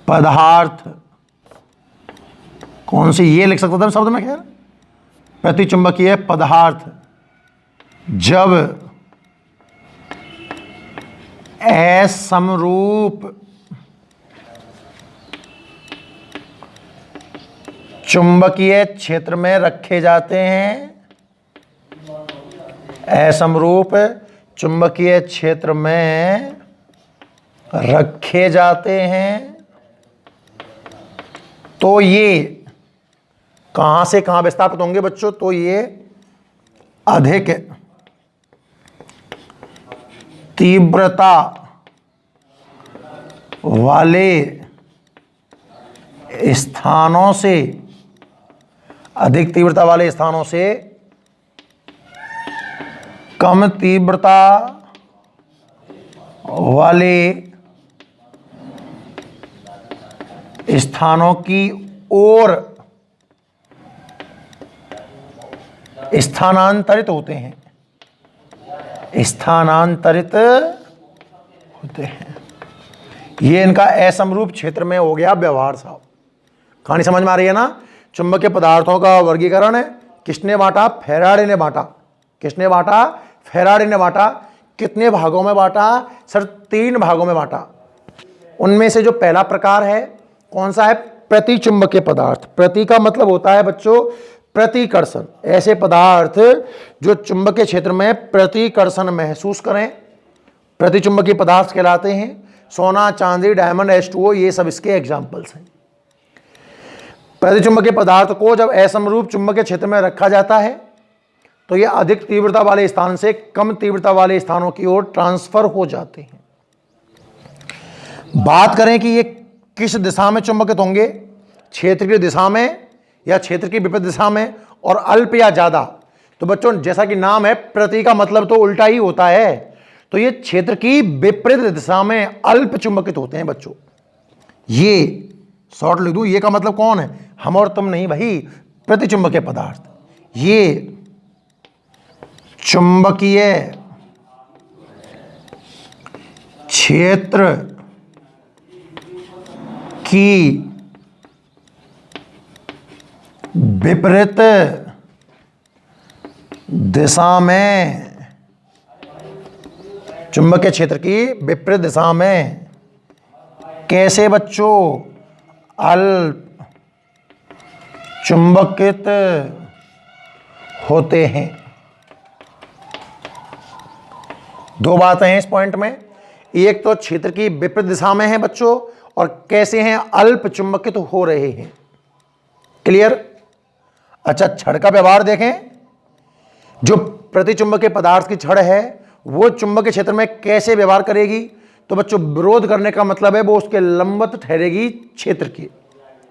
पदार्थ कौन सी, ये लिख सकता था शब्द में, खैर प्रतिचुंबकीय पदार्थ जब असमरूप चुंबकीय क्षेत्र में रखे जाते हैं, असमरूप चुंबकीय क्षेत्र में रखे जाते हैं, तो ये कहां से कहां विस्थापित होंगे बच्चों, तो ये अधिक तीव्रता वाले स्थानों से, अधिक तीव्रता वाले स्थानों से कम तीव्रता वाले स्थानों की ओर स्थानांतरित होते हैं, स्थानांतरित होते हैं। ये इनका असमरूप क्षेत्र में हो गया व्यवहार साहब। कहानी समझ में आ रही है ना। चुंबकीय पदार्थों का वर्गीकरण है किसने बांटा, फैराडे ने बांटा। किसने बांटा, फैराडे ने बांटा। कितने भागों में बांटा सर, 3 भागों में बांटा। उनमें से जो पहला प्रकार है कौन सा है, प्रतिचुंबकीय पदार्थ। प्रति का मतलब होता है बच्चों प्रतिकर्षण, ऐसे पदार्थ जो चुंबकीय क्षेत्र में प्रतिकर्षण महसूस करें, प्रतिचुंबकीय पदार्थ कहलाते हैं। सोना, चांदी, डायमंड, H2O, ये सब इसके एग्जाम्पल्स हैं। प्रतिचुंबकीय पदार्थ को जब असमरूप चुंबकीय क्षेत्र में रखा जाता है तो ये अधिक तीव्रता वाले स्थान से कम तीव्रता वाले स्थानों की ओर ट्रांसफर हो जाते हैं। बात करें कि ये किस दिशा में चुंबकित होंगे, क्षेत्र की दिशा में या क्षेत्र की विपरीत दिशा में, और अल्प या ज्यादा। तो बच्चों जैसा कि नाम है, प्रति का मतलब तो उल्टा ही होता है, तो ये क्षेत्र की विपरीत दिशा में अल्प चुंबकित होते हैं बच्चों। ये शॉर्ट लिख दूं, ये का मतलब कौन है, हम और तुम नहीं भाई, प्रतिचुंबकीय पदार्थ। ये चुंबकीय क्षेत्र की विपरीत दिशा में, चुंबकीय क्षेत्र की विपरीत दिशा में कैसे बच्चों, अल्प चुंबकित होते हैं। 2 बातें हैं इस पॉइंट में, एक तो क्षेत्र की विपरीत दिशा में है बच्चों, और कैसे हैं, अल्प चुंबकित हो रहे हैं। क्लियर। अच्छा, छड़ का व्यवहार देखें। जो प्रतिचुंबकीय पदार्थ की छड़ है वो चुंबकीय क्षेत्र में कैसे व्यवहार करेगी, तो बच्चों विरोध करने का मतलब है वो उसके लंबवत ठहरेगी क्षेत्र की।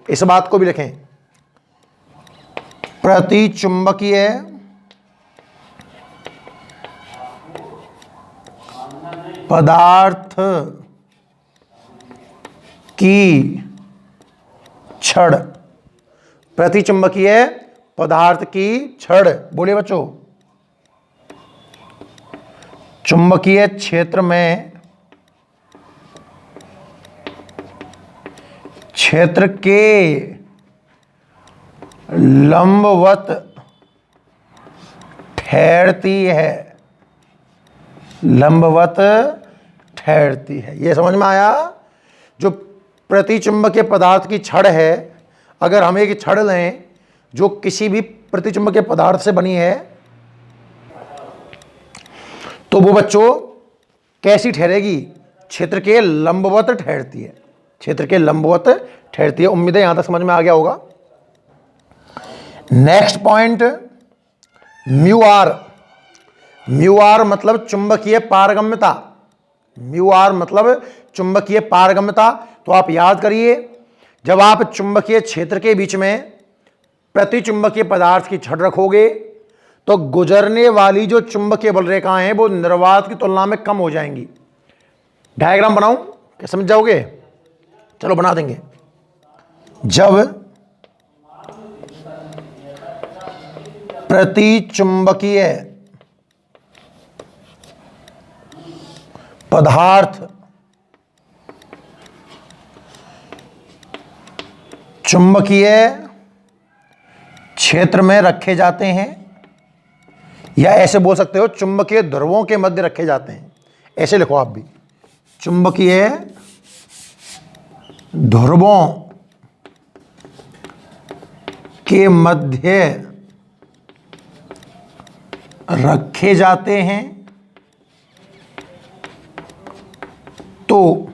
इस बात को भी लिखें, प्रतिचुंबकीय पदार्थ की छड़, प्रतिचुंबकीय पदार्थ की छड़, बोलिए बच्चों, चुंबकीय क्षेत्र में क्षेत्र के लंबवत ठहरती है, लंबवत ठहरती है। यह समझ में आया। जो प्रतिचुंबकीय पदार्थ की छड़ है, अगर हम एक छड़ लें जो किसी भी प्रतिचुंबकीय पदार्थ से बनी है तो वो बच्चों कैसी ठहरेगी, क्षेत्र के लंबवत ठहरती है, क्षेत्र के लंबवत ठहरती है। उम्मीद है यहां तक समझ में आ गया होगा। Next point, mu r. Mu r मतलब चुंबकीय पारगम्यता। म्यू आर मतलब चुंबकीय पारगम्यता। तो आप याद करिए, जब आप चुंबकीय क्षेत्र के बीच में प्रति चुंबकीय पदार्थ की छड़ रखोगे तो गुजरने वाली जो चुंबकीय बल रेखाएं हैं वो निर्वात की तुलना में कम हो जाएंगी। डायग्राम बनाऊं, क्या समझ जाओगे? चलो बना देंगे। जब प्रति चुंबकीय पदार्थ चुंबकीय क्षेत्र में रखे जाते हैं, या ऐसे बोल सकते हो चुंबकीय ध्रुवों के मध्य रखे जाते हैं, ऐसे लिखो आप भी, चुंबकीय ध्रुवों के मध्य रखे जाते हैं, तो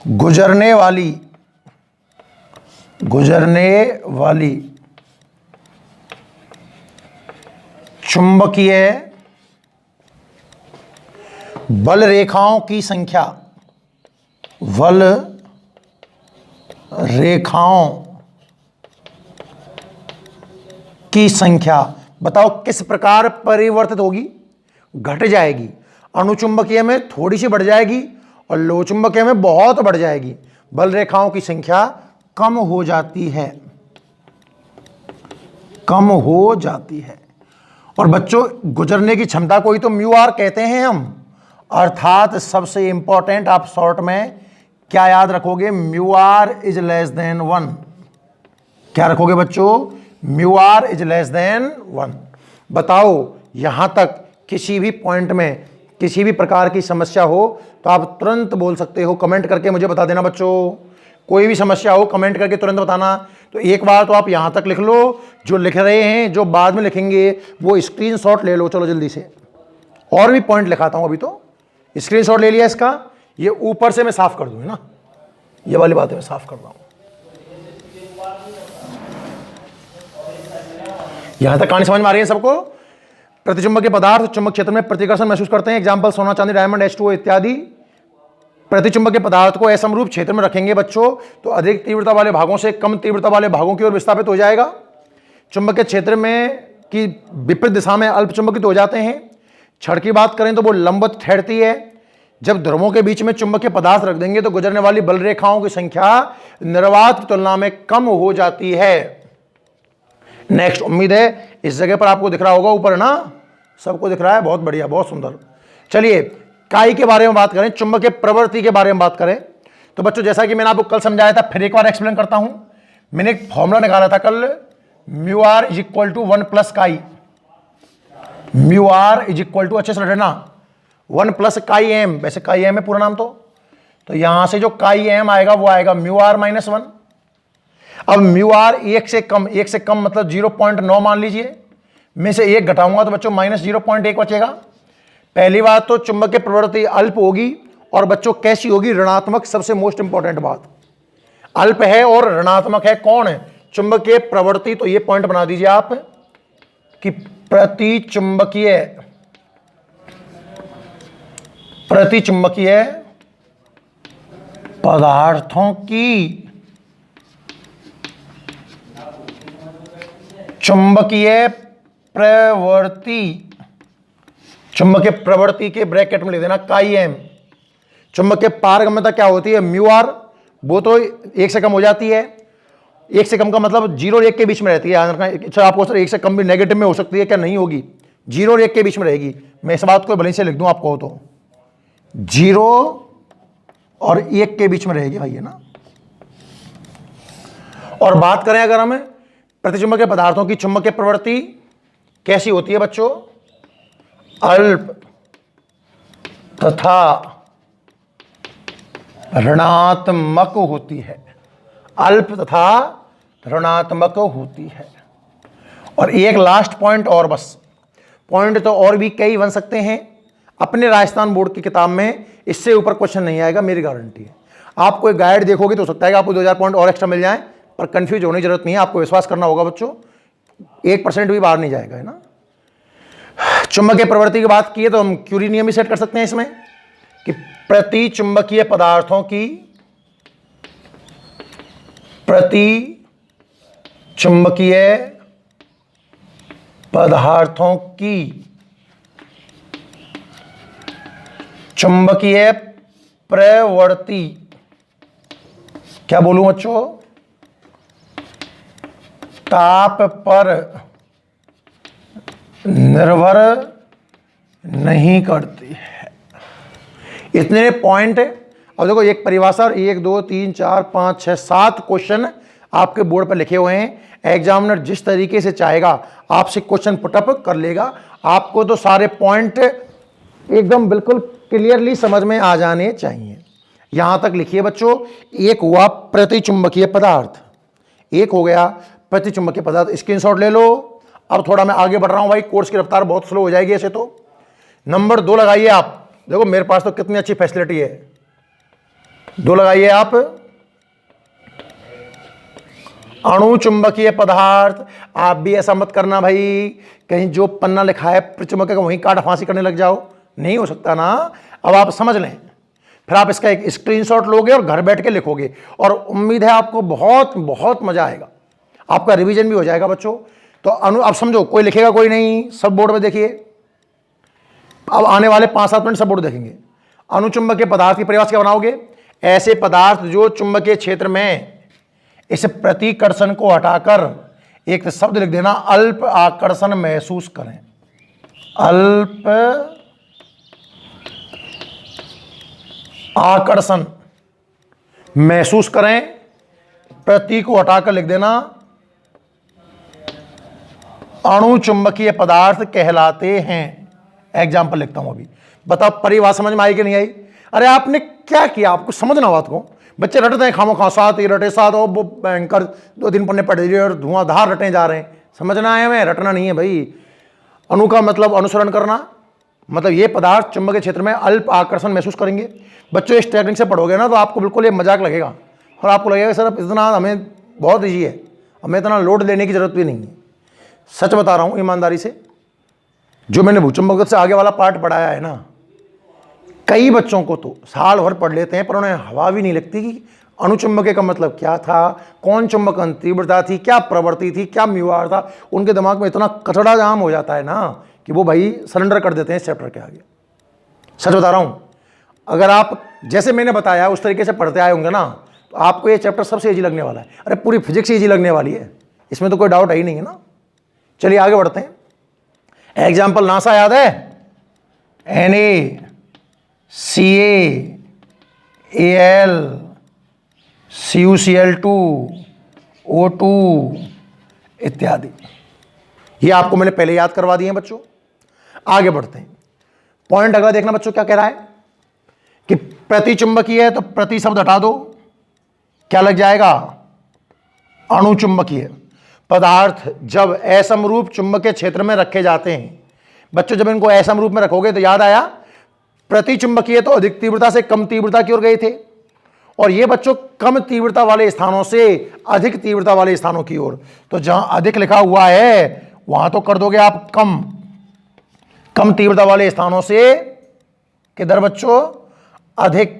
गुजरने वाली चुंबकीय बल रेखाओं की संख्या, बल रेखाओं की संख्या बताओ किस प्रकार परिवर्तित होगी? घट जाएगी। अणुचुंबकीय में थोड़ी सी बढ़ जाएगी और लोहचुंबकीय में बहुत बढ़ जाएगी। बल रेखाओं की संख्या कम हो जाती है, कम हो जाती है। और बच्चों, गुजरने की क्षमता को ही तो म्यू आर कहते हैं हम, अर्थात सबसे इंपॉर्टेंट आप शॉर्ट में क्या याद रखोगे? Mu are is less than 1। क्या रखोगे बच्चों? Mu are is less than 1। बताओ, यहां तक किसी भी पॉइंट में किसी भी प्रकार की समस्या हो तो आप तुरंत बोल सकते हो, कमेंट करके मुझे बता देना बच्चों। कोई भी समस्या हो कमेंट करके तुरंत बताना। तो एक बार तो आप यहां तक लिख लो, जो लिख रहे हैं, जो बाद में लिखेंगे वो स्क्रीनशॉट ले लो। चलो जल्दी से, और भी पॉइंट लिखाता हूं। अभी तो स्क्रीनशॉट ले लिया इसका, ये ऊपर से मैं साफ कर दूं, है ना, ये वाली बातें मैं साफ कर रहा हूं। यहां तक कहानी समझ में आ रही है सबको? प्रतिचुंबकीय पदार्थ चुंबक क्षेत्र में प्रतिकर्षण महसूस करते हैं। एग्जांपल सोना, चांदी, डायमंड, H2O इत्यादि। प्रतिचुंबकीय पदार्थ को असमरूप क्षेत्र में रखेंगे बच्चों तो अधिक तीव्रता वाले भागों से कम तीव्रता वाले भागों की ओर विस्थापित हो जाएगा। चुंबकीय क्षेत्र में की विपरीत दिशा में अल्प चुंबकित हो जाते हैं। छड़ की बात करें तो वो लंबवत ठहरती है। जब ध्रुवों के बीच में चुंबकीय पदार्थ रख देंगे तो गुजरने वाली बल रेखाओं की संख्या निर्वात की तुलना में कम हो जाती है। नेक्स्ट, उम्मीद है इस जगह पर आपको दिख रहा होगा, ऊपर ना सबको दिख रहा है, बहुत बढ़िया, बहुत सुंदर। चलिए काई के बारे में बात करें, चुंबकीय प्रवृत्ति के बारे में बात करें तो बच्चों जैसा कि मैंने आपको कल समझाया था, फिर एक बार एक्सप्लेन करता हूं। मैंने एक फॉर्मूला निकाला था कल, mu are is equal to 1 plus chi. Mu are is equal to, अच्छे से रटना, 1 प्लस काई एम। वैसे काई एम है पूरा नाम, तो यहां से जो काई एम आएगा वो आएगा म्यू आर माइनस 1। अब म्यू आर एक से कम मतलब 0.9 मान लीजिए, में से 1 घटाऊंगा तो बच्चों माइनस 0.1 बचेगा। पहली बात तो चुंबकीय प्रवृत्ति अल्प होगी, और बच्चों कैसी होगी? ऋणात्मक। सबसे मोस्ट इंपॉर्टेंट बात, अल्प है और ऋणात्मक है। कौन है? चुंबकीय प्रवृत्ति। तो ये पॉइंट बना दीजिए आप कि प्रतिचुंबकीय पदार्थों की चुंबकीय प्रवृत्ति के ब्रैकेट में लिख देना काई एम। चुंबकीय पारगम्यता क्या होती है? म्यू आर, वो तो 1 से कम हो जाती है। 1 से कम का मतलब 0 और 1 के बीच में रहती है। अच्छा, आपको सर 1 से कम भी नेगेटिव में हो सकती है क्या? नहीं होगी, 0 और 1 के बीच में रहेगी। मैं इस बात को भले से लिख दूं आपको, तो 0 और 1 के बीच में रहेगी भाई, है ना। और बात करें अगर हम प्रतिचुंबकीय पदार्थों की चुंबकीय प्रवृत्ति कैसी होती है बच्चों? अल्प तथा ऋणात्मक होती है। अल्प तथा ऋणात्मक होती है। और एक लास्ट पॉइंट और, बस पॉइंट तो और भी कई बन सकते हैं। अपने राजस्थान बोर्ड की किताब में इससे ऊपर क्वेश्चन नहीं आएगा, मेरी गारंटी है। आप कोई गाइड देखोगे तो हो सकता है कि आपको 2000 पॉइंट और एक्स्ट्रा मिल जाए, पर कंफ्यूज होने की जरूरत नहीं है। आपको विश्वास करना होगा बच्चों, 1% भी बाहर नहीं जाएगा, है ना। चुंबकीय प्रवृत्ति की बात की है तो हम क्यूरी नियम भी सेट कर सकते हैं इसमें कि प्रति चुंबकीय पदार्थों की चुंबकीय पदार्थों की चुंबकीय प्रवृत्ति, क्या बोलूं बच्चों, ताप पर निर्भर नहीं करती है। इतने पॉइंट। अब देखो एक परिभाषा, 1 2 3 4 5 6 7 क्वेश्चन आपके बोर्ड पर लिखे हुए हैं। एग्जामिनर जिस तरीके से चाहेगा आपसे क्वेश्चन पुटअप कर लेगा। आपको तो सारे पॉइंट एकदम बिल्कुल क्लियरली समझ में आ जाने चाहिए। यहां तक लिखिए बच्चों। एक हुआ प्रतिचुंबकीय पदार्थ, एक हो गया प्रतिचुंबकीय पदार्थ। स्क्रीनशॉट ले लो। अब थोड़ा मैं आगे बढ़ रहा हूं भाई, कोर्स की रफ्तार बहुत स्लो हो जाएगी ऐसे तो। नंबर 2 लगाइए आप। देखो मेरे पास तो कितनी अच्छी फैसिलिटी है। 2 लगाइए आप। अणु चुंबकीय पदार्थ। आप भी ऐसा मत करना भाई, कहीं जो पन्ना लिखा है प्रतिचुंबकीय का वहीं काट फांसी करने लग जाओ, नहीं हो सकता ना। अब आप समझ लें, फिर आप इसका एक स्क्रीनशॉट लोगे और घर बैठ के लिखोगे, और उम्मीद है आपको बहुत बहुत मजा आएगा। आपका रिवीजन भी हो जाएगा बच्चों। तो अब समझो, कोई लिखेगा कोई नहीं, सब बोर्ड में देखिए। अब आने वाले 5-7 मिनट सब बोर्ड देखेंगे। अणुचुंबकीय पदार्थ की परिभाषा क्या बनाओगे? ऐसे पदार्थ जो चुंबकीय क्षेत्र में इस प्रतिकर्षण को हटाकर एक शब्द लिख देना, अल्प आकर्षण महसूस करें। अल्प आकर्षण महसूस करें, प्रति को हटाकर लिख देना अणु चुंबकीय पदार्थ कहलाते हैं। एग्जाम्पल लिखता हूं अभी। बताओ परिभाषा समझ में आई कि नहीं आई? अरे आपने क्या किया, आपको समझना बात को। बच्चे रटते हैं खामो खा, 7 ये रटे 7 और वो बैंकर 2 दिन पढ़ने पड़ रही है और धुआंधार रटे जा रहे हैं। समझना है हमें, रटना नहीं है भाई। अणु का मतलब अनुसरण करना, मतलब ये पदार्थ चुंबकीय क्षेत्र में अल्प आकर्षण महसूस करेंगे। बच्चों इस टेक्निक से पढ़ोगे ना तो आपको बिल्कुल ये मजाक लगेगा और आपको लगेगा सर इतना हमें बहुत ईजी है, हमें इतना लोड लेने की जरूरत भी नहीं है। सच बता रहा हूँ ईमानदारी से, जो मैंने भूचुंबकत्व से आगे वाला पार्ट पढ़ाया है ना, कई बच्चों को तो साल भर पढ़ लेते हैं पर उन्हें हवा भी नहीं लगती कि अणुचुंबकीय का मतलब क्या था, कौन चुंबकन तीव्रता थी, क्या प्रवृत्ति थी, क्या म्यूआर था। उनके दिमाग में इतना कचड़ा जाम हो जाता है ना कि वो भाई सरेंडर कर देते हैं इस चैप्टर के आगे। सच बता रहा हूँ, अगर आप जैसे मैंने बताया उस तरीके से पढ़ते आए होंगे ना तो आपको ये चैप्टर सबसे ईजी लगने वाला है। अरे पूरी फिजिक्स ईजी लगने वाली है, इसमें तो कोई डाउट ही नहीं है ना। चलिए आगे बढ़ते हैं। एग्जाम्पल नासा याद है? NaCl, CuCl2, O2 इत्यादि। ये आपको मैंने पहले याद करवा दिए हैं बच्चों। आगे बढ़ते हैं। पॉइंट अगला देखना बच्चों, क्या कह रहा है कि प्रतिचुंबकीय है तो प्रति शब्द हटा दो, क्या लग जाएगा? अणुचुंबकीय पदार्थ जब असमरूप चुंबकीय क्षेत्र में रखे जाते हैं। बच्चों जब इनको असमरूप में रखोगे तो याद आया प्रतिचुंबकीय तो अधिक तीव्रता से कम तीव्रता की ओर गए थे, और ये बच्चों कम तीव्रता वाले स्थानों से अधिक तीव्रता वाले स्थानों की ओर। तो जहां अधिक लिखा हुआ है वहां तो कर दोगे आप कम, कम तीव्रता वाले स्थानों से किधर बच्चों? अधिक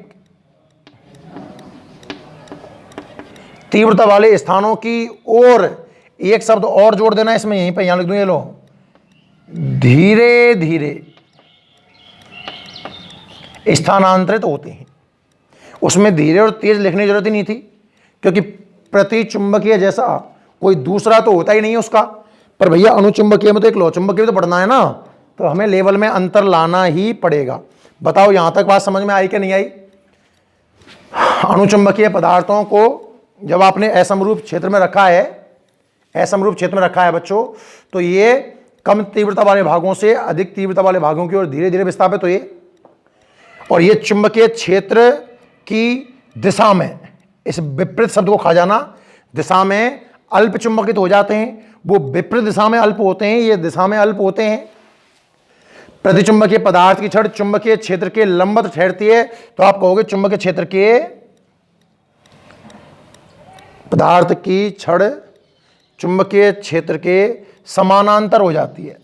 तीव्रता वाले स्थानों की ओर। एक शब्द और जोड़ देना इसमें, यहीं पे, यहां लिख दूं, ये लो, धीरे धीरे स्थानांतरित होते हैं। उसमें धीरे और तेज लिखने की जरूरत ही नहीं थी, क्योंकि प्रतिचुंबकीय जैसा कोई दूसरा तो होता ही नहीं है उसका। पर भैया अणुचुंबकीय में तो एक लोहचुंबकीय तो पढ़ना है ना, तो हमें लेवल में अंतर लाना ही पड़ेगा। बताओ यहां तक बात समझ में आई कि नहीं आई? अणुचुंबकीय पदार्थों को जब आपने असमरूप क्षेत्र में रखा है, असमरूप क्षेत्र में रखा है बच्चों, तो ये कम तीव्रता वाले भागों से अधिक तीव्रता वाले भागों की ओर धीरे धीरे विस्थापित हुए, और ये चुंबकीय क्षेत्र की दिशा में, इस विपरीत शब्द को खा जाना, दिशा में अल्प चुंबकित हो जाते हैं। वो विपरीत दिशा में अल्प होते हैं, ये दिशा में अल्प होते हैं। प्रतिचुंबकीय पदार्थ की छड़ चुंबकीय क्षेत्र के लंबवत ठहरती है, तो आप कहोगे चुंबकीय क्षेत्र के पदार्थ की छड़ चुंबकीय क्षेत्र के समानांतर हो जाती है,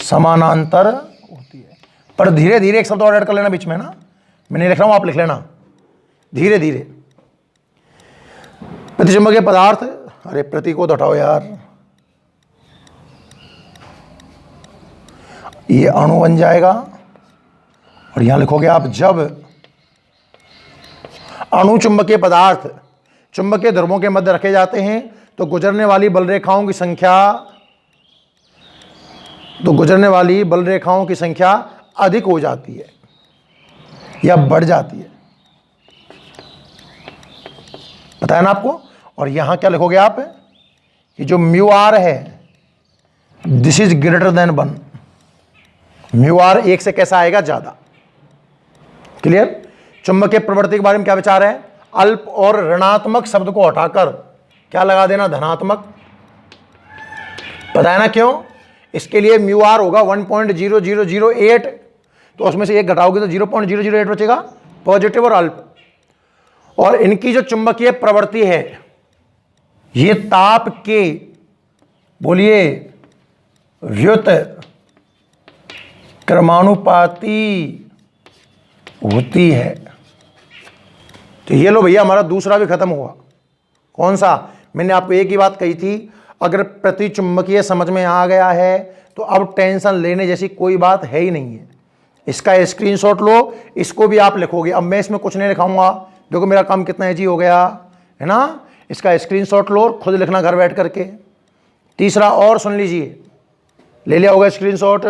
समानांतर होती है। पर धीरे धीरे एक शब्द और ऐड कर लेना बीच में ना, मैं नहीं लिख रहा हूं, आप लिख लेना, धीरे धीरे। प्रतिचुंबकीय पदार्थ, अरे प्रति को तो हटाओ यार, ये अणु बन जाएगा और यहां लिखोगे आप जब अणु चुंबकीय पदार्थ चुंबकीय ध्रुवों के मध्य रखे जाते हैं तो गुजरने वाली बल रेखाओं की संख्या अधिक हो जाती है या बढ़ जाती है, पता है ना आपको। और यहां क्या लिखोगे आप कि जो म्यू आर है this is greater than 1, mu r 1 से कैसा आएगा, ज्यादा। क्लियर। चुंबकीय प्रवृत्ति के बारे में क्या विचार है, अल्प और ऋणात्मक शब्द को हटाकर क्या लगा देना, धनात्मक। पता है ना क्यों, इसके लिए म्यू आर होगा 1.0008, तो उसमें से एक घटाओगे तो 0.008 बचेगा, पॉजिटिव और अल्प। और इनकी जो चुंबकीय प्रवृत्ति है ये ताप के, बोलिए, व्युत क्रमानुपाती होती है। तो ये लो भैया, हमारा दूसरा भी खत्म हुआ। कौन सा, मैंने आपको एक ही बात कही थी, अगर प्रतिचुंबकीय समझ में आ गया है तो अब टेंशन लेने जैसी कोई बात है ही नहीं है। इसका स्क्रीनशॉट लो, इसको भी आप लिखोगे। अब मैं इसमें कुछ नहीं लिखाऊंगा, देखो मेरा काम कितना ईजी हो गया है ना। इसका स्क्रीनशॉट लो और खुद लिखना घर बैठ करके। तीसरा और सुन लीजिए, ले लिया होगा स्क्रीनशॉट।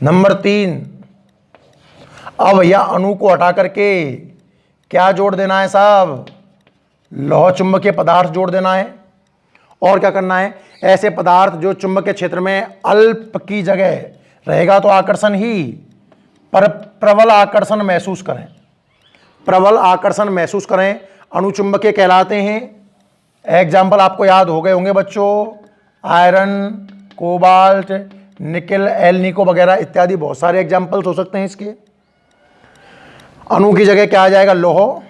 नंबर 3, अब भैया अणु को हटा करके क्या जोड़ देना है साहब, लौह चुंबकीय पदार्थ जोड़ देना है। और क्या करना है, ऐसे पदार्थ जो चुंबकीय क्षेत्र में अल्प की जगह रहेगा तो आकर्षण ही, पर प्रबल आकर्षण महसूस करें, प्रबल आकर्षण महसूस करें, अणुचुंबकीय कहलाते हैं। एग्जाम्पल आपको याद हो गए होंगे बच्चों, आयरन, कोबाल्ट, निकेल, एल्निको वगैरह इत्यादि बहुत सारे एग्जाम्पल्स हो सकते हैं इसके। अणु की जगह क्या आ जाएगा, लौह।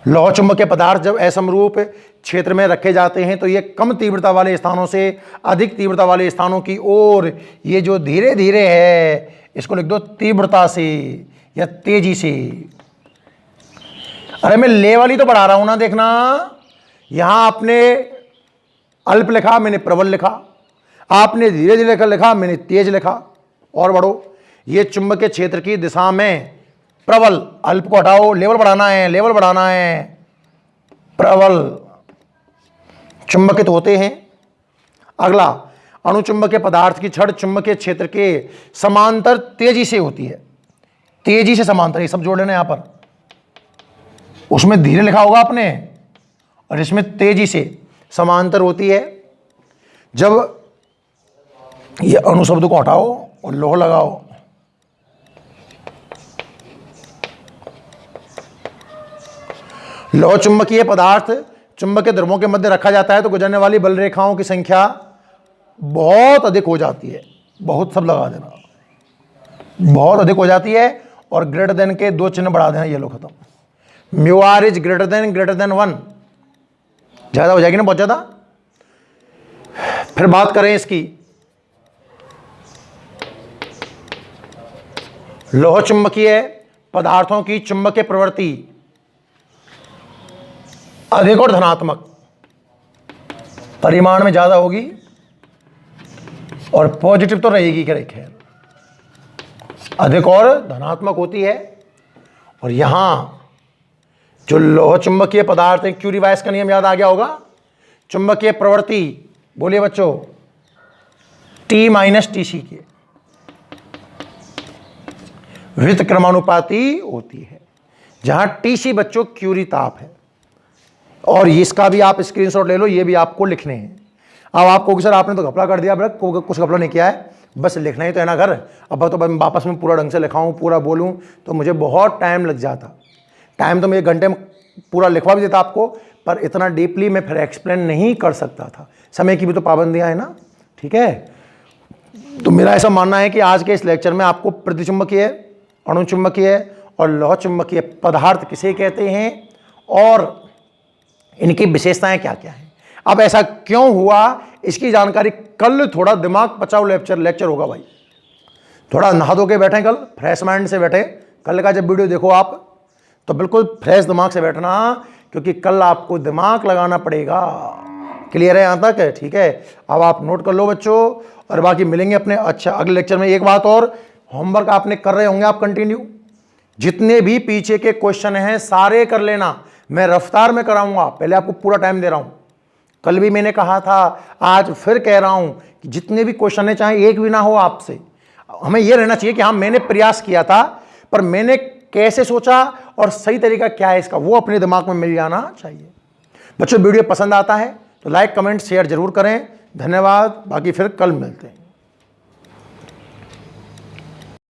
लौह चुंबकीय पदार्थ जब असमरूप क्षेत्र में रखे जाते हैं तो ये कम तीव्रता वाले स्थानों से अधिक तीव्रता वाले स्थानों की ओर, ये जो धीरे धीरे है इसको लिख दो तीव्रता से या तेजी से। अरे मैं ले वाली तो बढ़ा रहा हूं ना, देखना यहां आपने अल्प लिखा, मैंने प्रबल लिखा, आपने धीरे धीरे लिखा, मैंने तेज लिखा। और बढ़ो, ये चुंबकीय क्षेत्र की दिशा में प्रबल, अल्प को हटाओ, लेवल बढ़ाना है, लेवल बढ़ाना है, प्रबल चुंबकित होते हैं। अगला, अणुचुंबकीय पदार्थ की छड़ चुंबकीय क्षेत्र के समांतर तेजी से होती है, तेजी से समांतर, ये सब जोड़ लेना यहां पर। उसमें धीरे लिखा होगा आपने और इसमें तेजी से समांतर होती है। जब ये अणु शब्द को हटाओ और लौह लगाओ, लौह चुंबकीय पदार्थ चुंबकीय ध्रुवों के मध्य रखा जाता है तो गुजरने वाली बल रेखाओं की संख्या बहुत अधिक हो जाती है। बहुत सब लगा देना, बहुत अधिक हो जाती है। और ग्रेटर देन के 2 चिन्ह बढ़ा देना, ये लो खत्म। Mu are is greater than 1, ज्यादा हो जाएगी ना, बहुत ज्यादा। फिर बात करें इसकी, लौह चुंबकीय पदार्थों की चुंबकीय प्रवृत्ति अधिक और धनात्मक परिमाण में ज्यादा होगी और पॉजिटिव तो रहेगी, क्या खैर अधिक और धनात्मक होती है। और यहां जो लौह चुंबकीय पदार्थ है, क्यूरी वाइस का नियम याद आ गया होगा, चुंबकीय प्रवृत्ति, बोलिए बच्चों, T माइनस TC के वित क्रमानुपाती होती है, जहां TC बच्चों क्यूरी ताप है। और इसका भी आप स्क्रीनशॉट ले लो, ये भी आपको लिखने हैं। अब आपको सर आपने तो घपला कर दिया, कुछ घपला नहीं किया है, बस लिखना ही तो है ना घर। अब तो वापस में पूरा ढंग से लिखाऊं, पूरा बोलूं तो मुझे बहुत टाइम लग जाता। टाइम तो मैं 1 घंटे में पूरा लिखवा भी देता आपको, पर इतना डीपली मैं फिर एक्सप्लेन नहीं कर सकता था, समय की भी तो पाबंदियां है ना, ठीक है। तो मेरा ऐसा मानना है कि आज के इस लेक्चर में आपको प्रतिचुंबकीय, अणुचुंबकीय और लौह चुंबकीय पदार्थ किसे कहते हैं और इनकी विशेषताएं क्या क्या हैं। अब ऐसा क्यों हुआ इसकी जानकारी कल थोड़ा दिमाग पचाओ लेक्चर होगा भाई। थोड़ा नहा धो के बैठे, कल फ्रेश माइंड से बैठे। कल का जब वीडियो देखो आप तो बिल्कुल फ्रेश दिमाग से बैठना, क्योंकि कल आपको दिमाग लगाना पड़ेगा। क्लियर है यहाँ तक? ठीक है, अब आप नोट कर लो बच्चों, और बाकी मिलेंगे अपने अगले लेक्चर में। एक बात और, होमवर्क आपने कर रहे होंगे आप कंटिन्यू, जितने भी पीछे के क्वेश्चन हैं सारे कर लेना। मैं रफ्तार में कराऊंगा, पहले आपको पूरा टाइम दे रहा हूं। कल भी मैंने कहा था, आज फिर कह रहा हूं कि जितने भी क्वेश्चन है, चाहे एक भी ना हो आपसे, हमें यह रहना चाहिए कि हाँ मैंने प्रयास किया था, पर मैंने कैसे सोचा और सही तरीका क्या है इसका, वो अपने दिमाग में मिल जाना चाहिए। बच्चों वीडियो पसंद आता है तो लाइक कमेंट शेयर जरूर करें। धन्यवाद, बाकी फिर कल मिलते हैं।